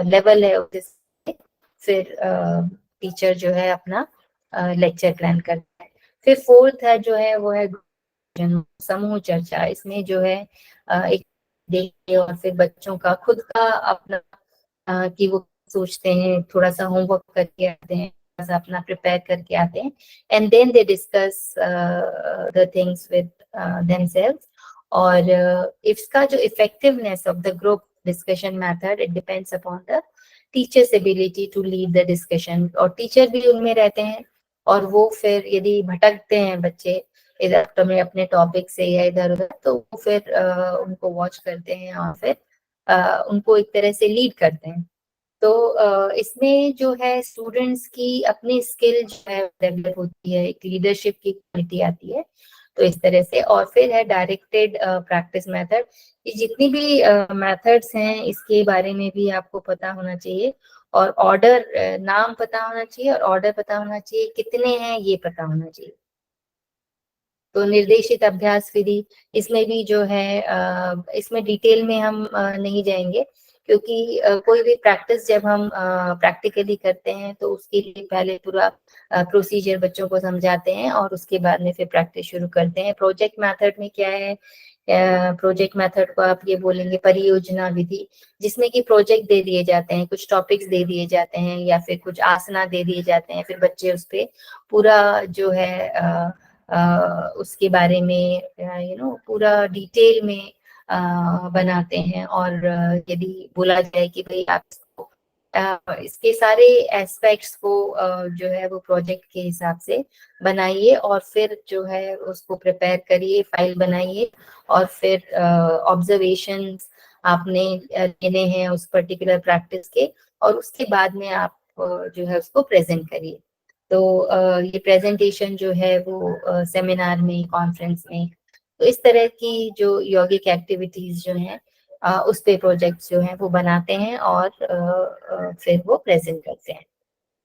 लेवल है उससे फिर टीचर जो है अपना लेक्चर प्लान करता है। फिर फोर्थ है जो है वो है समूह चर्चा। इसमें जो है एक देखिए और फिर बच्चों का खुद का अपना कि वो सोचते हैं, थोड़ा सा होमवर्क करके आते हैं, थोड़ा सा अपना प्रिपेयर करके आते हैं, and then they discuss the things with themselves. और इसका जो effectiveness of the group discussion method, it depends upon the teacher's ability to lead the discussion. और टीचर भी उनमें रहते हैं और वो फिर यदि भटकते हैं बच्चे इधर तो में अपने टॉपिक से या इधर उधर, तो वो फिर उनको वॉच करते हैं और फिर उनको एक तरह से लीड करते हैं। तो इसमें जो है स्टूडेंट्स की अपनी स्किल जो है डेवलप होती है, एक लीडरशिप की क्वालिटी आती है। तो इस तरह से। और फिर है डायरेक्टेड प्रैक्टिस मेथड। ये जितनी भी मेथड्स हैं इसके बारे में भी आपको पता होना चाहिए, और ऑर्डर, नाम पता होना चाहिए और ऑर्डर पता होना चाहिए, कितने हैं ये पता होना चाहिए। तो निर्देशित अभ्यास विधि, इसमें भी जो है इसमें डिटेल में हम नहीं जाएंगे, क्योंकि कोई भी प्रैक्टिस जब हम प्रैक्टिकली करते हैं तो उसके लिए पहले पूरा प्रोसीजर बच्चों को समझाते हैं और उसके बाद में फिर प्रैक्टिस शुरू करते हैं। प्रोजेक्ट मेथड में क्या है, प्रोजेक्ट मेथड को आप ये बोलेंगे परियोजना विधि, जिसमें कि प्रोजेक्ट दे दिए जाते हैं, कुछ टॉपिक्स दे दिए जाते हैं या फिर कुछ आसना दे दिए जाते हैं, फिर बच्चे उस पे पूरा जो है उसके बारे में पूरा डिटेल में बनाते हैं। और यदि बोला जाए कि भाई आप इसके सारे एस्पेक्ट्स को जो है वो प्रोजेक्ट के हिसाब से बनाइए और फिर जो है उसको प्रिपेयर करिए, फाइल बनाइए, और फिर ऑब्जर्वेशंस आपने लेने हैं उस पर्टिकुलर प्रैक्टिस के, और उसके बाद में आप जो है उसको प्रेजेंट करिए। तो ये प्रेजेंटेशन जो है वो सेमिनार में, कॉन्फ्रेंस में, तो इस तरह की जो यौगिक एक्टिविटीज जो हैं उस पे प्रोजेक्ट्स जो हैं वो बनाते हैं और फिर वो प्रेजेंट करते हैं।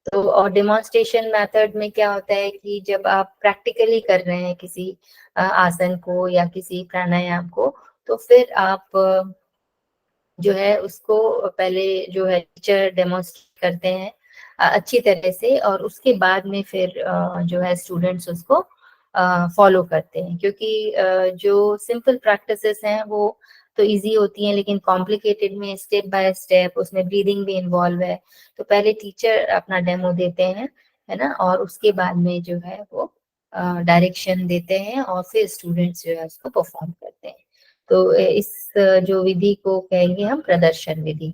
तो और डेमोन्स्ट्रेशन मेथड में क्या होता है कि जब आप प्रैक्टिकली कर रहे हैं किसी आसन को या किसी प्राणायाम को, तो फिर आप जो है उसको पहले जो है टीचर डेमोन्स्ट्रेट करते हैं अच्छी तरह से, और उसके बाद में फिर जो है स्टूडेंट्स उसको फॉलो करते हैं। क्योंकि जो सिंपल प्रैक्टिसेस हैं वो तो इजी होती हैं, लेकिन कॉम्प्लिकेटेड में स्टेप बाय स्टेप उसमें ब्रीदिंग भी इन्वॉल्व है। तो पहले टीचर अपना डेमो देते हैं, है ना, और उसके बाद में जो है वो डायरेक्शन देते हैं और फिर स्टूडेंट्स जो है उसको परफॉर्म करते हैं। तो इस जो विधि को कहेंगे हम प्रदर्शन विधि।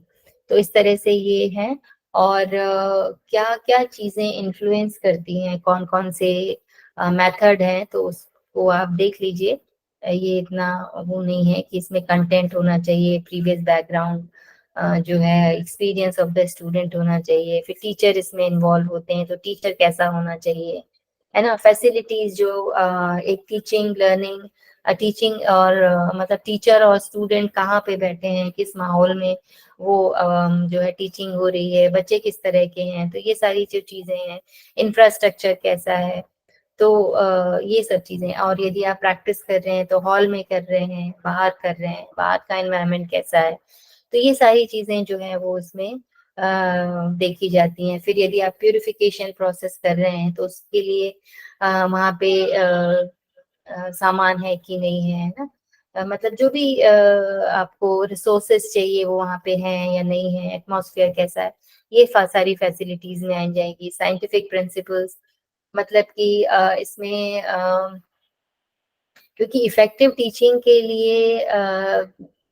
तो इस तरह से ये है। और क्या क्या चीजें इन्फ्लुएंस करती हैं, कौन कौन से मेथड हैं, तो उसको आप देख लीजिए। ये इतना वो नहीं है कि इसमें कंटेंट होना चाहिए, प्रीवियस बैकग्राउंड जो है एक्सपीरियंस ऑफ द स्टूडेंट होना चाहिए, फिर टीचर इसमें इन्वॉल्व होते हैं तो टीचर कैसा होना चाहिए, है ना, फैसिलिटीज जो एक टीचिंग लर्निंग टीचिंग और मतलब टीचर और स्टूडेंट कहाँ पे बैठे हैं, किस माहौल में वो जो है टीचिंग हो रही है, बच्चे किस तरह के हैं, तो ये सारी जो चीजें हैं, इंफ्रास्ट्रक्चर कैसा है, तो ये सब चीजें। और यदि आप प्रैक्टिस कर रहे हैं तो हॉल में कर रहे हैं, बाहर कर रहे हैं, बाहर का एनवायरनमेंट कैसा है, तो ये सारी चीजें जो है वो उसमें देखी जाती हैं। फिर यदि आप प्यूरिफिकेशन प्रोसेस कर रहे हैं तो उसके लिए वहाँ पे सामान है कि नहीं है, ना, मतलब जो भी आपको रिसोर्सेस चाहिए वो वहाँ पे हैं या नहीं है, एटमॉस्फेयर कैसा है, ये सारी फैसिलिटीज में आ जाएगी। साइंटिफिक प्रिंसिपल्स, मतलब कि इसमें क्योंकि इफेक्टिव टीचिंग के लिए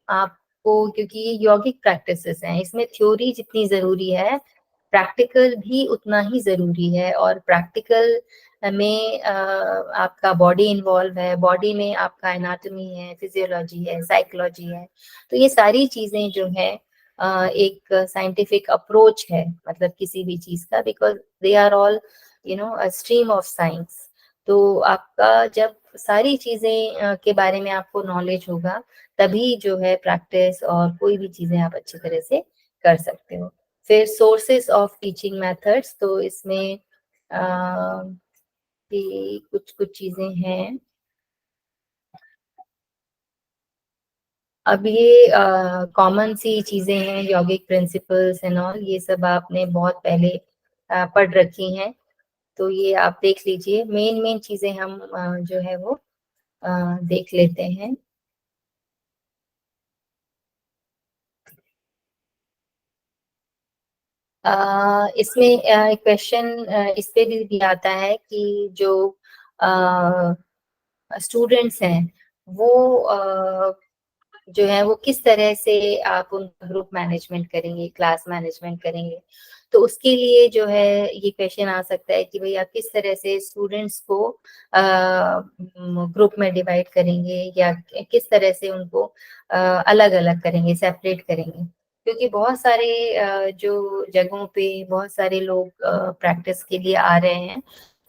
आपको, क्योंकि ये यौगिक प्रैक्टिसेस हैं, इसमें थ्योरी जितनी जरूरी है प्रैक्टिकल भी उतना ही जरूरी है। और प्रैक्टिकल में आपका बॉडी इन्वॉल्व है, बॉडी में आपका एनाटॉमी है, फिजियोलॉजी है, साइकोलॉजी है, तो ये सारी चीजें जो है एक साइंटिफिक अप्रोच है, मतलब किसी भी चीज का, because they are all stream of science. तो आपका जब सारी चीजें के बारे में आपको नॉलेज होगा, तभी जो है प्रैक्टिस और कोई भी चीजें आप अच्छी तरह से कर सकते हो। फिर सोर्सेस ऑफ टीचिंग मेथड्स, तो इसमें भी कुछ कुछ चीजें हैं। अब ये कॉमन सी चीजें हैं, यौगिक प्रिंसिपल्स एंड ऑल, ये सब आपने बहुत पहले पढ़ रखी हैं, तो ये आप देख लीजिए। मेन मेन चीजें हम जो है वो देख लेते हैं। इसमें एक क्वेश्चन इस पे भी आता है कि जो स्टूडेंट्स हैं वो जो है वो किस तरह से आप उनका ग्रुप मैनेजमेंट करेंगे, क्लास मैनेजमेंट करेंगे। तो उसके लिए जो है ये क्वेश्चन आ सकता है कि भाई आप किस तरह से स्टूडेंट्स को ग्रुप में डिवाइड करेंगे, या किस तरह से उनको अलग अलग करेंगे, सेपरेट करेंगे। क्योंकि बहुत सारे जो जगहों पे बहुत सारे लोग प्रैक्टिस के लिए आ रहे हैं,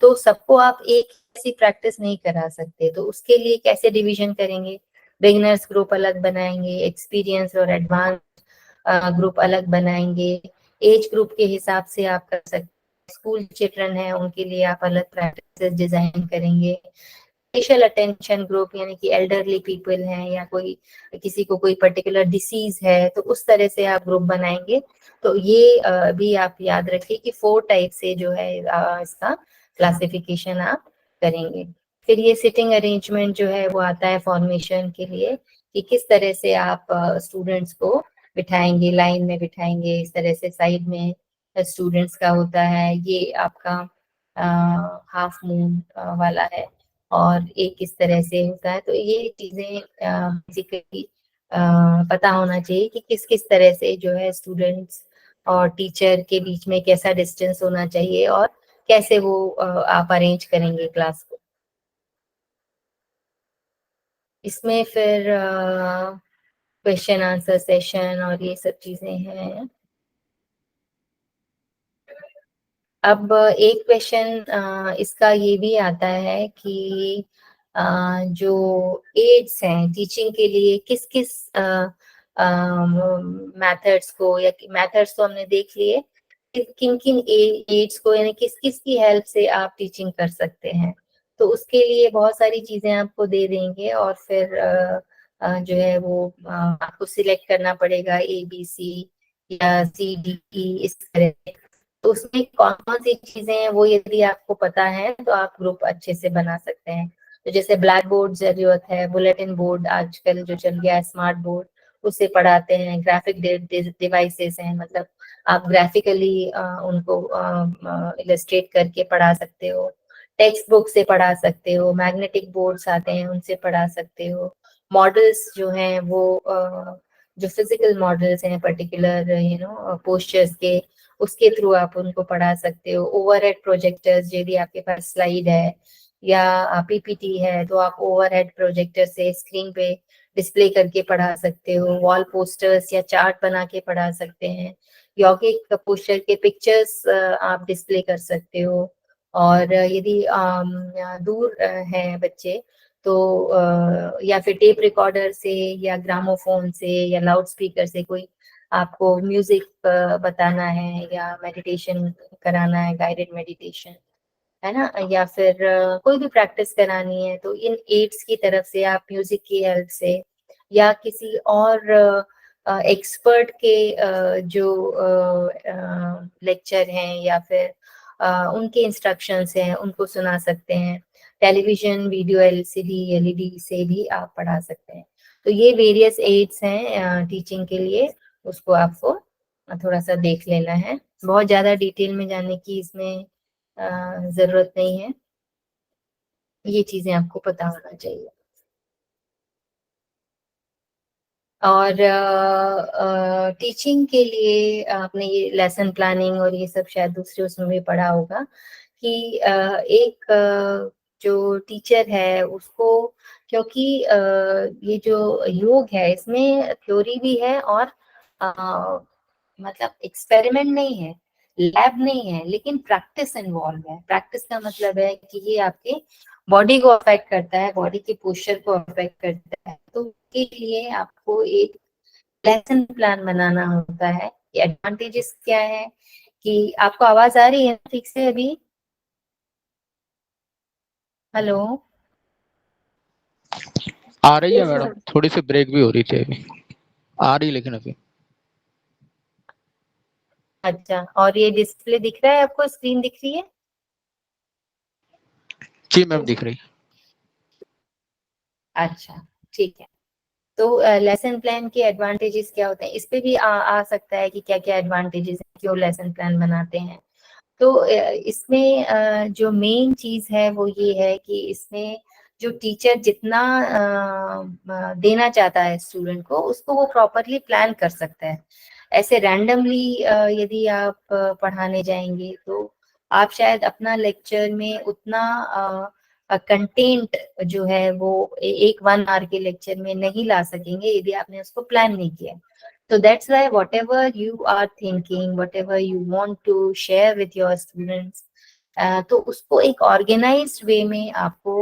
तो सबको आप एक ऐसी प्रैक्टिस नहीं करा सकते। तो उसके लिए कैसे डिवीजन करेंगे? बिगिनर्स ग्रुप अलग बनाएंगे, एक्सपीरियंस और एडवांस ग्रुप अलग बनाएंगे। एज ग्रुप के हिसाब से आप कर सकते हैं। स्कूल चिल्ड्रन है उनके लिए आप अलग प्रैक्टिस डिजाइन करेंगे। स्पेशल अटेंशन ग्रुप यानी कि एल्डरली पीपल हैं या कोई किसी को कोई पर्टिकुलर डिसीज है, तो उस तरह से आप ग्रुप बनाएंगे। तो ये भी आप याद रखिए कि 4 टाइप से जो है इसका क्लासिफिकेशन आप करेंगे। फिर ये सिटिंग अरेंजमेंट जो है वो आता है फॉर्मेशन के लिए, कि किस तरह से आप स्टूडेंट्स को बिठाएंगे, लाइन में बिठाएंगे, इस तरह से साइड में स्टूडेंट्स का होता है। ये आपका हाफ मून वाला है और एक इस तरह से होता है। तो ये चीजें बेसिकली पता होना चाहिए कि किस किस तरह से जो है स्टूडेंट्स और टीचर के बीच में कैसा डिस्टेंस होना चाहिए और कैसे वो आप अरेंज करेंगे क्लास को। इसमें फिर क्वेश्चन आंसर सेशन और ये सब चीजें हैं। अब एक क्वेश्चन इसका ये भी आता है कि जो एड्स हैं टीचिंग के लिए किस किस मेथड्स को, या मेथड्स तो हमने देख लिए, किन किन एड्स को यानी किस किस की हेल्प से आप टीचिंग कर सकते हैं। तो उसके लिए बहुत सारी चीजें आपको दे देंगे और फिर जो है वो आपको सिलेक्ट करना पड़ेगा ABC या CDE इस तरह से। तो उसमें कौन कौन सी चीजें हैं वो यदि आपको पता है तो आप ग्रुप अच्छे से बना सकते हैं। तो जैसे ब्लैक बोर्ड जरूरत है, बुलेटिन बोर्ड आजकल जो चल गया है, स्मार्ट बोर्ड, उससे पढ़ाते हैं। ग्राफिक डिवाइसेस हैं, मतलब आप ग्राफिकली उनको इलस्ट्रेट करके पढ़ा सकते हो। टेक्स्ट बुक से पढ़ा सकते हो, मैग्नेटिक बोर्ड्स आते हैं उनसे पढ़ा सकते हो। मॉडल्स जो हैं वो जो फिजिकल मॉडल्स हैं पर्टिकुलर पोस्चर्स के, उसके थ्रू आप उनको पढ़ा सकते हो। ओवरहेड प्रोजेक्टर्स, यदि आपके पास स्लाइड है या PPT है तो आप ओवरहेड प्रोजेक्टर से स्क्रीन पे डिस्प्ले करके पढ़ा सकते हो। वॉल पोस्टर्स या चार्ट बना के पढ़ा सकते हैं। यौगिक पोस्टर के पिक्चर्स आप डिस्प्ले कर सकते हो। और यदि दूर हैं बच्चे तो या फिर टेप रिकॉर्डर से या ग्रामोफोन से या लाउड स्पीकर से कोई आपको म्यूजिक बताना है या मेडिटेशन कराना है, गाइडेड मेडिटेशन, है ना, या फिर कोई भी प्रैक्टिस करानी है, तो इन एड्स की तरफ से आप म्यूजिक की हेल्प से या किसी और एक्सपर्ट के जो लेक्चर हैं या फिर उनके इंस्ट्रक्शंस हैं उनको सुना सकते हैं। टेलीविजन, वीडियो, LCD, LED से भी आप पढ़ा सकते हैं। तो ये वेरियस एड्स हैं टीचिंग के लिए, उसको आपको थोड़ा सा देख लेना है। बहुत ज्यादा डिटेल में जाने की इसमें जरूरत नहीं है, ये चीजें आपको पता होना चाहिए। और टीचिंग के लिए आपने ये लेसन प्लानिंग और ये सब शायद दूसरे उसमें भी पढ़ा होगा कि एक जो टीचर है उसको, क्योंकि ये जो योग है इसमें थ्योरी भी है और मतलब एक्सपेरिमेंट नहीं है, लैब नहीं है, लेकिन प्रैक्टिस इन्वॉल्व है। प्रैक्टिस का मतलब है कि ये आपके बॉडी को अफेक्ट करता है, बॉडी के पोस्चर को अफेक्ट करता है। तो उसके लिए आपको एक लेसन प्लान बनाना होता है। एडवांटेजेस क्या है कि आपको आवाज आ रही है ठीक से अभी? हेलो, आ रही है Yes, मैडम, sir. थोड़ी सी ब्रेक भी हो रही थी अभी, आ रही लेकिन अभी। अच्छा, और ये डिस्प्ले दिख रहा है आपको, स्क्रीन दिख रही है? जी मैम दिख रही। अच्छा, ठीक है। तो लेसन प्लान के एडवांटेजेस क्या होते हैं, इस पे भी आ सकता है कि क्या क्या एडवांटेजेस हैं, क्यों लेसन प्लान बनाते हैं। तो इसमें जो मेन चीज है वो ये है कि इसमें जो टीचर जितना देना चाहता है स्टूडेंट को, उसको वो प्रॉपरली प्लान कर सकता है। ऐसे रैंडमली यदि आप पढ़ाने जाएंगे तो आप शायद अपना लेक्चर में उतना कंटेंट जो है वो एक 1 आवर के लेक्चर में नहीं ला सकेंगे यदि आपने उसको प्लान नहीं किया। So that's why whatever you are thinking, whatever you want to share with your students, तो उसको एक ऑर्गेनाइज्ड वे में आपको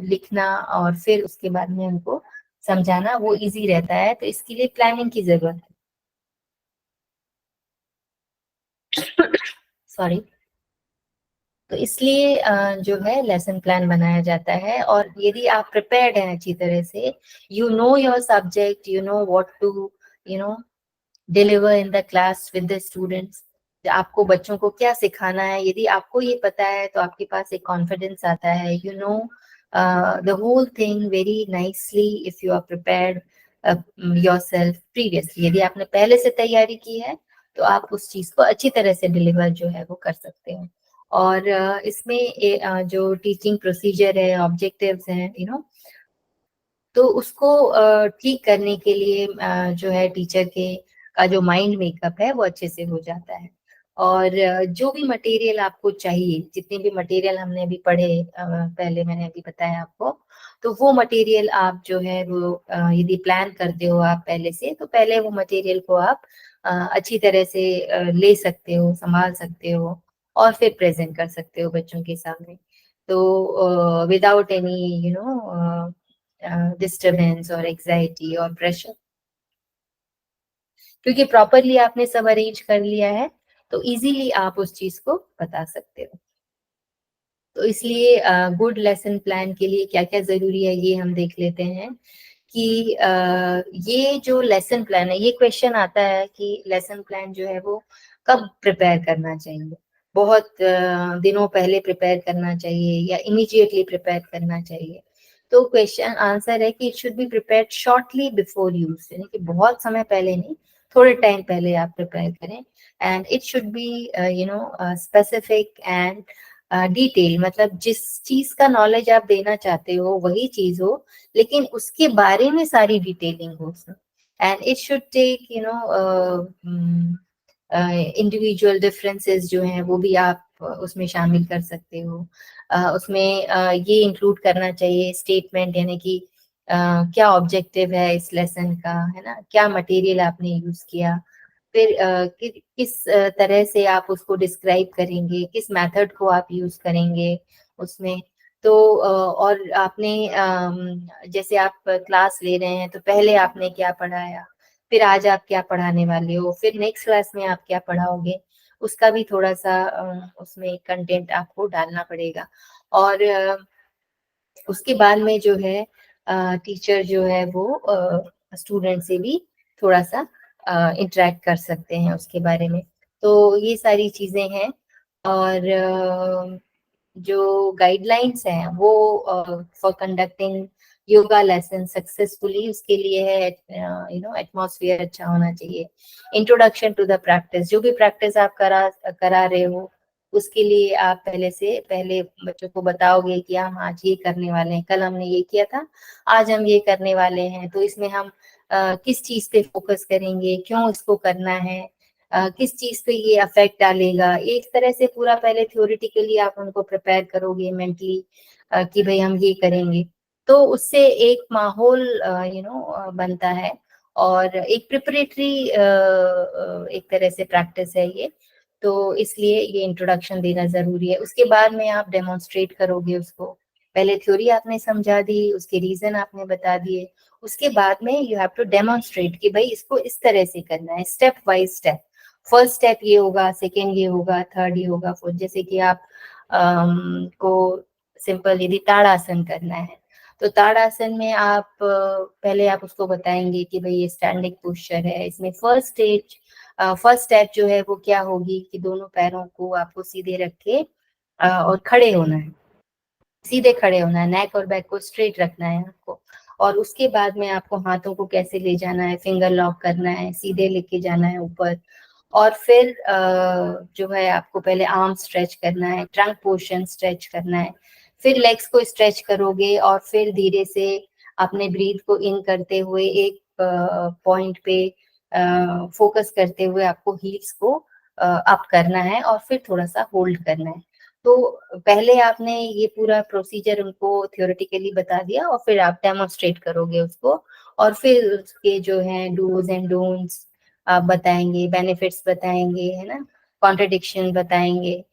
लिखना और फिर उसके बाद में उनको समझाना वो इजी रहता है, तो इसके लिए प्लानिंग की जरूरत है। सॉरी। तो इसलिए जो है लेसन प्लान बनाया जाता है, और यदि आप प्रिपेयर्ड हैं अच्छी तरह से, you know your subject, you know what to you know deliver in the class with the students, आपको बच्चों को क्या सिखाना है, यदि आपको ये पता है तो आपके पास एक कॉन्फिडेंस आता है, you know the whole thing very nicely if you are prepared yourself previously. यदि आपने पहले से तैयारी की है तो आप उस चीज को अच्छी तरह से डिलीवर जो है वो कर सकते हो। और इसमें जो टीचिंग प्रोसीजर है, ऑब्जेक्टिव्स हैं, तो उसको ठीक करने के लिए जो है टीचर के का जो माइंड मेकअप है वो अच्छे से हो जाता है। और जो भी मटेरियल आपको चाहिए, जितने भी मटेरियल हमने अभी पढ़े, पहले मैंने अभी बताया आपको, तो वो मटेरियल आप जो है वो यदि प्लान करते हो आप पहले से, तो पहले वो मटेरियल को आप अच्छी तरह से ले सकते हो, संभाल सकते हो, और फिर प्रेजेंट कर सकते हो बच्चों के सामने। तो विदाउट एनी डिस्टरबेंस और एग्जाइटी और प्रेशर, क्योंकि प्रॉपरली आपने सब अरेंज कर लिया है, तो इजीली आप उस चीज को बता सकते हो। तो इसलिए गुड लेसन प्लान के लिए क्या क्या जरूरी है ये हम देख लेते हैं कि ये जो लेसन प्लान है, ये क्वेश्चन आता है कि लेसन प्लान जो है वो कब प्रिपेयर करना चाहिए, बहुत दिनों पहले प्रिपेयर करना चाहिए या इमीडिएटली प्रिपेयर करना चाहिए। तो क्वेश्चन आंसर है कि it should be prepared shortly before use, यानी कि बहुत समय पहले नहीं, थोड़े टाइम पहले आप प्रिपेयर करें। And it should be specific and detail, मतलब जिस चीज का नॉलेज आप देना चाहते हो वही चीज हो, लेकिन उसके बारे में सारी डिटेलिंग हो उसमें। And it should take individual differences जो हैं वो भी आप उसमें शामिल कर सकते हो। उसमें ये इंक्लूड करना चाहिए स्टेटमेंट, यानी कि क्या ऑब्जेक्टिव है इस लेसन का, है ना, क्या मटेरियल आपने यूज किया, फिर किस तरह से आप उसको डिस्क्राइब करेंगे, किस मेथड को आप यूज करेंगे उसमें। तो और आपने जैसे आप क्लास ले रहे हैं तो पहले आपने क्या पढ़ाया, फिर आज आप क्या पढ़ाने वाले हो, फिर नेक्स्ट क्लास में आप क्या पढ़ाओगे, उसका भी थोड़ा सा उसमें कंटेंट आपको डालना पड़ेगा। और उसके बाद में जो है टीचर जो है वो स्टूडेंट से भी थोड़ा सा इंटरेक्ट कर सकते हैं उसके बारे में। तो ये सारी चीजें हैं। और जो गाइडलाइंस हैं वो for conducting yoga lesson successfully, उसके लिए है एटमॉस्फेयर अच्छा होना चाहिए। इंट्रोडक्शन टू द प्रैक्टिस, जो भी प्रैक्टिस आप करा रहे हो उसके लिए आप पहले बच्चों को बताओगे कि हम आज ये करने वाले हैं, कल हमने ये किया था, आज हम ये करने वाले हैं, तो इसमें हम किस चीज पे फोकस करेंगे, क्यों इसको करना है, किस चीज पे ये अफेक्ट डालेगा, एक तरह से पूरा पहले थ्योरेटिकली आप उनको प्रिपेयर करोगे मेंटली कि भाई हम ये करेंगे। तो उससे एक माहौल बनता है, और एक प्रिपरेटरी एक तरह से प्रैक्टिस है ये। तो इसलिए ये इंट्रोडक्शन देना जरूरी है। उसके बाद में आप डेमोन्स्ट्रेट करोगे उसको, पहले थ्योरी आपने समझा दी, उसके रीजन आपने बता दिए, उसके बाद में यू हैव टू डेमोन्स्ट्रेट कि भाई इसको इस तरह से करना है, step by step. First step ये होगा, सेकेंड ये होगा, थर्ड ये होगा, फोर्थ। जैसे कि आप को सिंपल यदि ताड़ासन करना है तो ताड़ासन में आप पहले आप उसको बताएंगे कि भाई ये स्टैंडिंग पोस्चर है, इसमें फर्स्ट स्टेप जो है वो क्या होगी कि दोनों पैरों को आपको सीधे रख के और खड़े होना है, सीधे खड़े होना है, नेक और बैक को स्ट्रेट रखना है आपको। और उसके बाद में आपको हाथों को कैसे ले जाना है, फिंगर लॉक करना है, सीधे लेके जाना है ऊपर। और फिर जो है आपको पहले आर्म स्ट्रेच करना है, ट्रंक पोर्शन स्ट्रेच करना है, फिर लेग्स को स्ट्रेच करोगे, और फिर धीरे से अपने ब्रीथ को इन करते हुए एक पॉइंट पे फोकस करते हुए आपको हील्स को अप करना है, और फिर थोड़ा सा होल्ड करना है। तो पहले आपने ये पूरा प्रोसीजर उनको थ्योरेटिकली बता दिया, और फिर आप डेमोन्स्ट्रेट करोगे उसको, और फिर उसके जो है डूज एंड डोंट्स आप बताएंगे, बेनिफिट्स बताएंगे, है ना, कॉन्ट्रडिक्शन बताएंगे।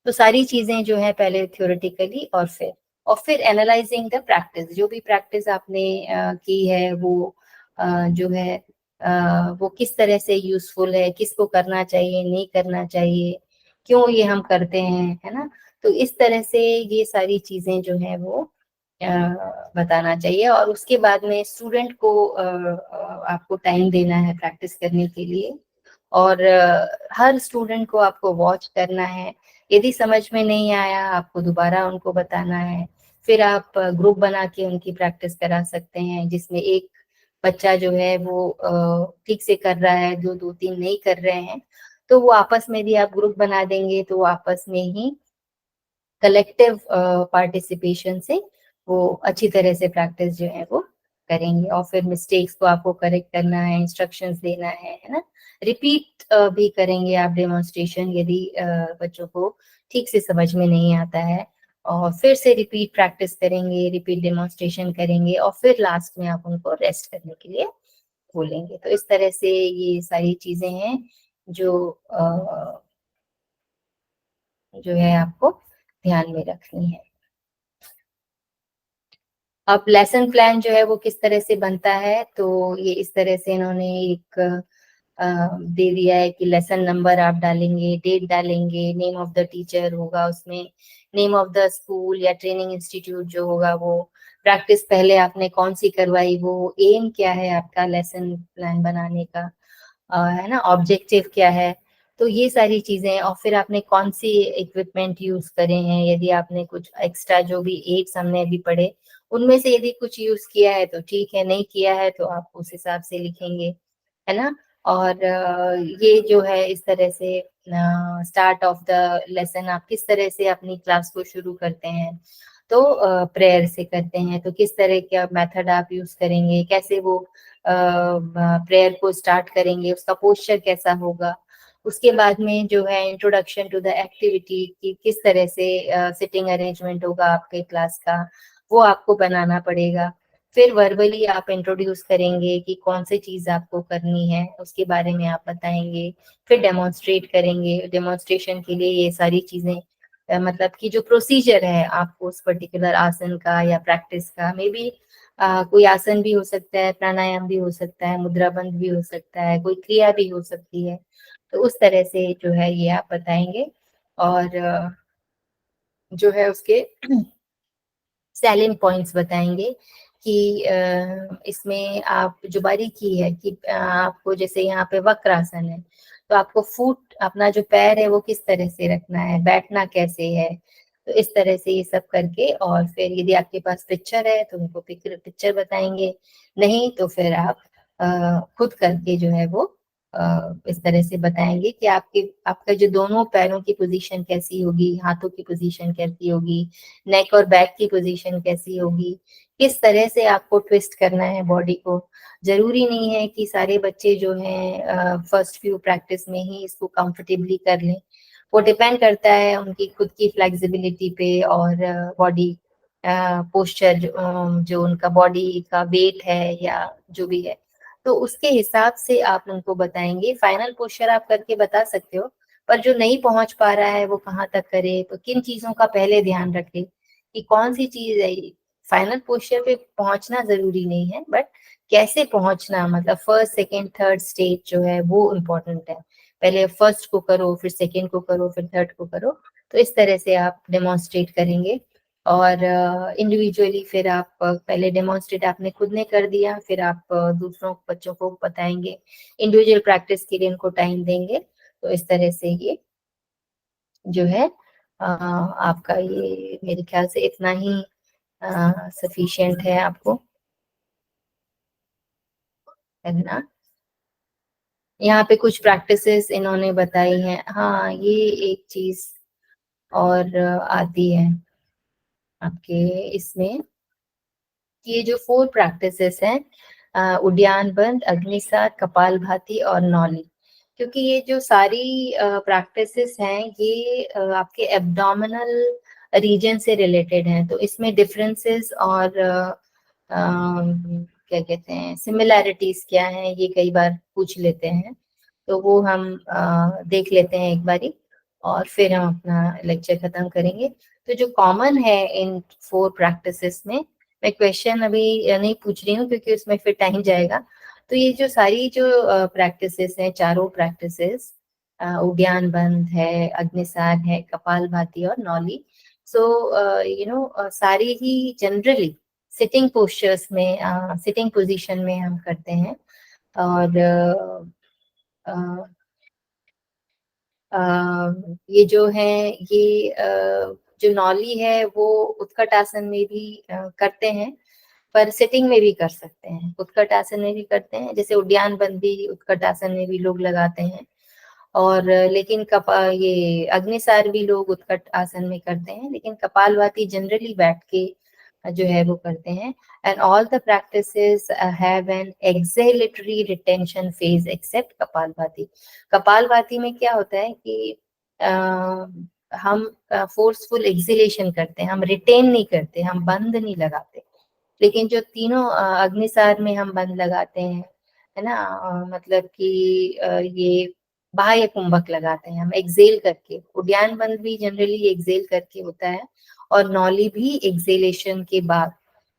तो सारी चीजें जो है पहले थ्योरेटिकली और फिर एनालाइजिंग द प्रैक्टिस, जो भी प्रैक्टिस आपने की है वो जो है वो किस तरह से यूजफुल है, किसको करना चाहिए, नहीं करना चाहिए, क्यों ये हम करते हैं, है ना। तो इस तरह से ये सारी चीजें जो है वो बताना चाहिए। और उसके बाद में स्टूडेंट को आपको टाइम देना है प्रैक्टिस करने के लिए, और हर स्टूडेंट को आपको वॉच करना है। यदि समझ में नहीं आया आपको दोबारा उनको बताना है। फिर आप ग्रुप बना के उनकी प्रैक्टिस करा सकते हैं, जिसमें एक बच्चा जो है वो ठीक से कर रहा है, जो दो तीन नहीं कर रहे हैं, तो वो आपस में भी आप ग्रुप बना देंगे तो वो आपस में ही कलेक्टिव पार्टिसिपेशन से वो अच्छी तरह से प्रैक्टिस जो है वो करेंगे। और फिर मिस्टेक्स को आपको करेक्ट करना है, इंस्ट्रक्शंस देना है ना। रिपीट भी करेंगे आप डेमोन्स्ट्रेशन, यदि बच्चों को ठीक से समझ में नहीं आता है, और फिर से रिपीट प्रैक्टिस करेंगे, रिपीट डेमोन्स्ट्रेशन करेंगे, और फिर लास्ट में आप उनको रेस्ट करने के लिए बोलेंगे। तो इस तरह से ये सारी चीजें हैं जो जो है आपको ध्यान में रखनी है। अब लेसन प्लान जो है वो किस तरह से बनता है, तो ये इस तरह से इन्होंने एक दे दिया है कि लेसन नंबर आप डालेंगे, डेट डालेंगे, नेम ऑफ द टीचर होगा उसमें, नेम ऑफ द स्कूल या ट्रेनिंग इंस्टीट्यूट जो होगा वो, प्रैक्टिस पहले आपने कौन सी करवाई, वो एम क्या है आपका लेसन प्लान बनाने का, है ना, ऑब्जेक्टिव क्या है। तो ये सारी चीजें, और फिर आपने कौन सी इक्विपमेंट यूज करे हैं, यदि आपने कुछ एक्स्ट्रा जो भी एड्स हमने अभी पढ़े उनमें से यदि कुछ यूज किया है तो ठीक है, नहीं किया है तो आप उस हिसाब से लिखेंगे, है ना। और ये जो है इस तरह से स्टार्ट ऑफ द लेसन आप किस तरह से अपनी क्लास को शुरू करते हैं, तो प्रेयर से करते हैं, तो किस तरह का मेथड आप यूज करेंगे, कैसे वो प्रेयर को स्टार्ट करेंगे, उसका पोस्चर कैसा होगा। उसके बाद में जो है इंट्रोडक्शन टू द एक्टिविटी की किस तरह से सिटिंग अरेंजमेंट होगा आपके क्लास का, वो आपको बनाना पड़ेगा। फिर वर्बली आप इंट्रोड्यूस करेंगे कि कौन सी चीज आपको करनी है, उसके बारे में आप बताएंगे। फिर डेमोन्स्ट्रेट करेंगे, डेमोन्स्ट्रेशन के लिए ये सारी चीजें मतलब कि जो प्रोसीजर है आपको उस पर्टिकुलर आसन का या प्रैक्टिस का, मे बी कोई आसन भी हो सकता है, प्राणायाम भी हो सकता है, मुद्रा बंध भी हो सकता है, कोई क्रिया भी हो सकती है। तो उस तरह से जो है ये आप बताएंगे। और जो है उसके सेलिंग पॉइंट्स बताएंगे कि इसमें आप जो बारीकी है कि आपको जैसे यहाँ पे वक्रासन है, तो आपको फुट अपना जो पैर है वो किस तरह से रखना है, बैठना कैसे है। तो इस तरह से ये सब करके, और फिर यदि आपके पास पिक्चर है तो उनको पिक्चर बताएंगे, नहीं तो फिर आप खुद करके जो है वो इस तरह से बताएंगे कि आपका जो दोनों पैरों की पोजीशन कैसी होगी, हाथों की पोजीशन कैसी होगी, नेक और बैक की पोजीशन कैसी होगी, किस तरह से आपको ट्विस्ट करना है बॉडी को। जरूरी नहीं है कि सारे बच्चे जो हैं फर्स्ट फ्यू प्रैक्टिस में ही इसको कंफर्टेबली कर लें, वो डिपेंड करता है उनकी खुद की फ्लेक्सिबिलिटी पे और बॉडी पोस्चर जो उनका बॉडी का वेट है या जो भी है, तो उसके हिसाब से आप उनको बताएंगे। फाइनल पोस्चर आप करके बता सकते हो, पर जो नहीं पहुंच पा रहा है वो कहाँ तक करे, तो किन चीजों का पहले ध्यान रखे कि कौन सी चीज है। फाइनल पोस्चर पे पहुंचना जरूरी नहीं है, बट कैसे पहुंचना, मतलब फर्स्ट सेकेंड थर्ड स्टेज जो है वो इम्पोर्टेंट है। पहले फर्स्ट को करो, फिर सेकेंड को करो, फिर थर्ड को करो। तो इस तरह से आप डेमोन्स्ट्रेट करेंगे। और इंडिविजुअली फिर आप पहले डेमोन्स्ट्रेट आपने खुद ने कर दिया, फिर आप दूसरों बच्चों को बताएंगे, इंडिविजुअल प्रैक्टिस के लिए उनको टाइम देंगे। तो इस तरह से ये जो है आपका ये मेरे ख्याल से इतना ही सफिशिएंट है आपको करना। यहाँ पे कुछ प्रैक्टिसेस इन्होंने बताई हैं। हाँ, ये एक चीज और आती है आपके इसमें, ये जो 4 प्रैक्टिसेस हैं, उद्यान बंद, अग्निसात, कपालभाति और नौली, क्योंकि ये जो सारी प्रैक्टिसेस हैं ये आपके एब्डोमिनल रीजन से रिलेटेड हैं। तो इसमें डिफरेंसेस और क्या कहते हैं सिमिलैरिटीज क्या हैं, ये कई बार पूछ लेते हैं, तो वो हम देख लेते हैं एक बारी। और फिर हम अपना लेक्चर खत्म करेंगे। तो जो कॉमन है इन 4 प्रैक्टिसेस में, मैं क्वेश्चन अभी नहीं पूछ रही हूँ क्योंकि उसमें फिर टाइम जाएगा। तो ये जो सारी जो प्रैक्टिसेस हैं, चारों प्रैक्टिसेस, उद्यान बंद है, अग्निसार है, कपालभाति और नौली, सो सारी ही जनरली सिटिंग पोस्चर्स में, सिटिंग पोजीशन में हम करते हैं। और ये जो है ये जो नौली है वो उत्कट आसन में भी करते हैं, पर सिटिंग में भी कर सकते हैं, उत्कट आसन में भी करते हैं, जैसे उद्यान बंदी उत्कट आसन में भी लोग लगाते हैं। और लेकिन ये अग्निसार भी लोग उत्कट आसन में करते हैं, लेकिन कपालभाति जनरली बैठ के जो है वो करते हैं। And all the practices have an exhalatory retention phase except kapalbhati. Kapalbhati में क्या होता है कि हम फोर्सफुल एक्सिलेशन करते हैं, हम रिटेन नहीं करते, हम बंद नहीं लगाते। लेकिन जो तीनों अग्निसार में हम बंद लगाते हैं, है ना, मतलब कि ये बाह्य कुंभक लगाते हैं हम एक्सेल करके। उद्यान बंद भी जनरली एक्सेल करके होता है, और नौली भी एक्सेलेशन के बाद,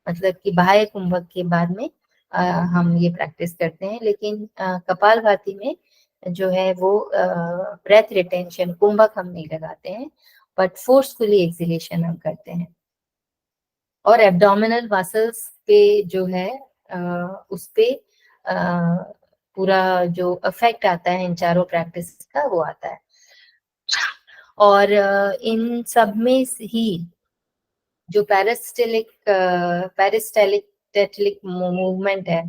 मतलब कि बाह्य कुंभक के बाद में हम ये प्रैक्टिस करते हैं। लेकिन कपालभाति में जो है वो ब्रेथ रिटेंशन कुंभक हम नहीं लगाते हैं, बट फोर्सफुली एक्सेलेशन हम करते हैं। और एब्डोमिनल मसल्स पे जो है उस पे पूरा जो इफेक्ट आता है इन चारों प्रैक्टिस का वो आता है। और इन सब में ही जो पेरिस्टालिक मूवमेंट है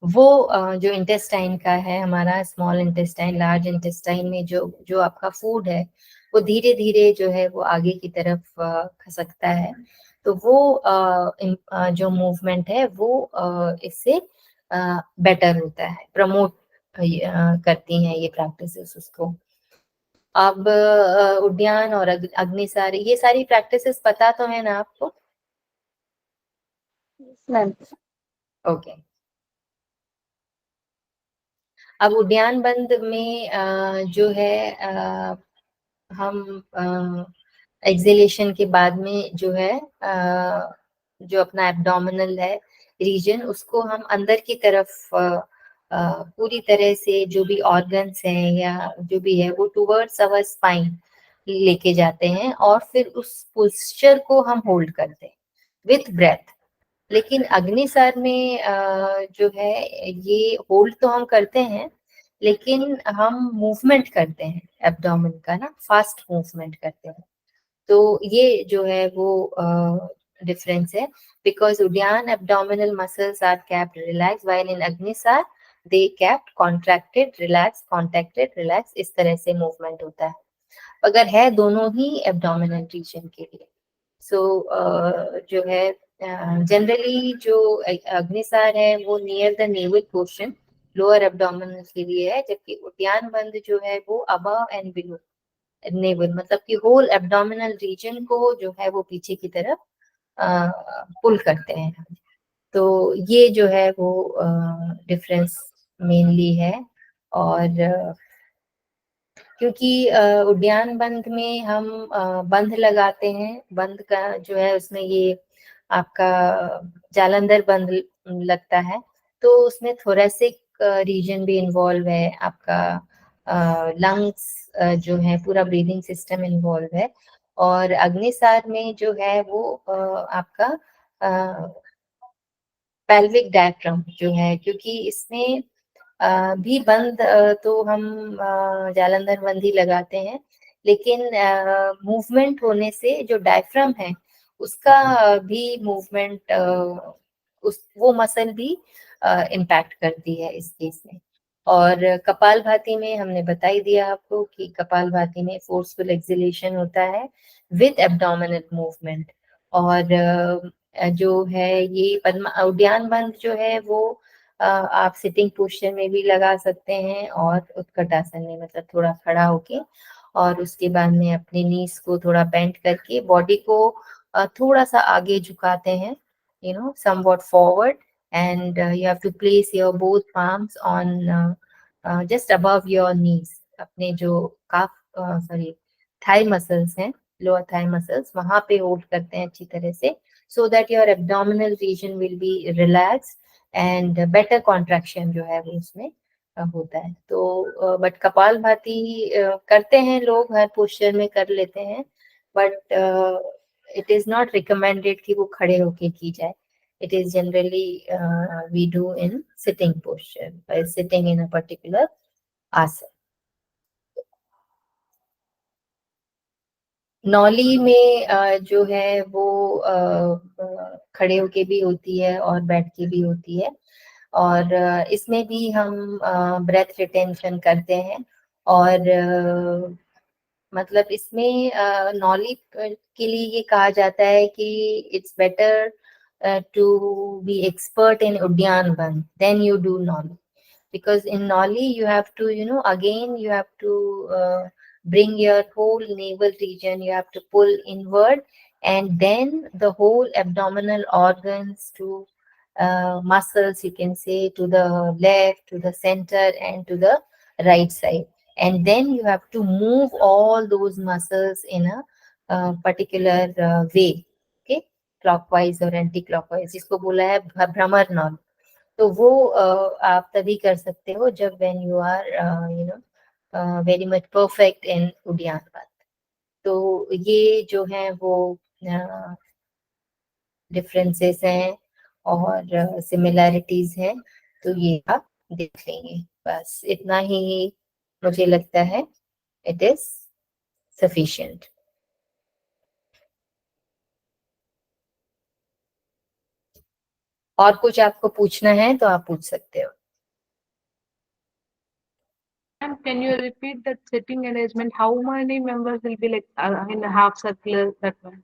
वो जो इंटेस्टाइन का है, हमारा स्मॉल इंटेस्टाइन, लार्ज इंटेस्टाइन में जो आपका फूड है वो धीरे धीरे जो है वो आगे की तरफ खसकता है। तो वो जो मूवमेंट है वो इससे बेटर होता है, प्रमोट करती हैं ये प्रैक्टिसेस उसको। अब उद्यान और अग्निसार, ये सारी प्रैक्टिसेस पता तो है ना आपको? Ma'am okay. अब उद्यान बंद में जो है हम एक्सेलेशन के बाद में जो है जो अपना एब्डोमिनल है रीजन, उसको हम अंदर की तरफ पूरी तरह से जो भी ऑर्गन्स हैं या जो भी है वो टुवर्ड्स अवर स्पाइन लेके जाते हैं, और फिर उस पोस्चर को हम होल्ड करते हैं विथ ब्रेथ। लेकिन अग्निसार में जो है ये होल्ड तो हम करते हैं, लेकिन हम मूवमेंट करते हैं एब्डोमेन का ना, फास्ट मूवमेंट करते हैं। तो ये जो है वो डिफरेंस है, because uddiyana abdominal muscles are kept relax while in agnisar they kept contracted relax, contracted relax, इस तरह से मूवमेंट होता है, अगर है दोनों ही एब्डोमिनल रीजन के लिए। सो जो है जनरली जो अग्निसार है वो near the naval portion, lower abdominal के लिए है, जबकि उद्यान बंद जो है वो अबव एंड बिलो नेवल, मतलब कि होल एब्डोमिनल रीजन को जो है वो पीछे की तरफ पुल करते हैं। तो ये जो है वो डिफरेंस मेनली है। और क्योंकि उद्यान बंद में हम बंध लगाते हैं, बंद का जो है उसमें ये आपका जालंधर बंद लगता है, तो उसमें थोरेसिक रीजन भी इन्वॉल्व है, आपका लंग्स जो है, पूरा ब्रीदिंग सिस्टम इन्वॉल्व है। और अग्निसार में जो है वो आपका पेल्विक डायफ्राम जो है, क्योंकि इसमें भी बंद तो हम जालंधर बंद ही लगाते हैं, लेकिन मूवमेंट होने से जो डायफ्राम है उसका भी मूवमेंट, उस वो मसल भी इम्पैक्ट करती है इस केस में। और कपालभाति में हमने बता ही दिया आपको कि कपालभाति में फोर्सफुल एक्सिलेशन होता है विद एब्डोमिनल मूवमेंट। और जो है ये उद्यान बंद जो है वो आप सिटिंग पोस्चर में भी लगा सकते हैं, और उत्कट आसन में, मतलब थोड़ा खड़ा होके, और उसके बाद में अपने नीज को थोड़ा बेंड करके बॉडी को थोड़ा सा आगे झुकाते हैं, somewhat forward, and you have to place your both palms on just above your knees, अपने जो थाई मसल्स हैं, लोअर थाई मसल्स, वहां पे होल्ड करते हैं अच्छी तरह से, so that your abdominal region will be relaxed and better contraction जो है वो उसमें होता है। तो बट कपालभाति करते हैं लोग, हर पोस्चर में कर लेते हैं, but it is not recommended कि वो खड़े होके की जाए। It is generally we do in sitting posture, by sitting in a particular asana. नौली में जो है वो खड़े होके भी होती है और बैठ के भी होती है, और इसमें भी हम ब्रेथ रिटेंशन करते हैं, और मतलब इसमें नौली के लिए ये कहा जाता है कि it's better to be expert in Udyan Bandh, then you do Noli. Because in Noli, you have to, again, you have to bring your whole navel region, you have to pull inward, and then the whole abdominal organs to muscles, you can say, to the left, to the center, and to the right side. And then you have to move all those muscles in a particular way. Okay? Clockwise और anti clockwise, जिसको बोला है भ्रमर knoll. तो वो आप तभी कर सकते हो जब when you are very much perfect in uddiyana बात। तो ये जो है वो डिफरेंसेस हैं और सिमिलैरिटीज हैं, तो ये आप देख लेंगे। बस इतना ही मुझे लगता है इट इज सफिशिएंट। और कुछ आपको पूछना है तो आप पूछ सकते हो। Ma'am, can you repeat that sitting arrangement? How many members will be like in a half circular that one?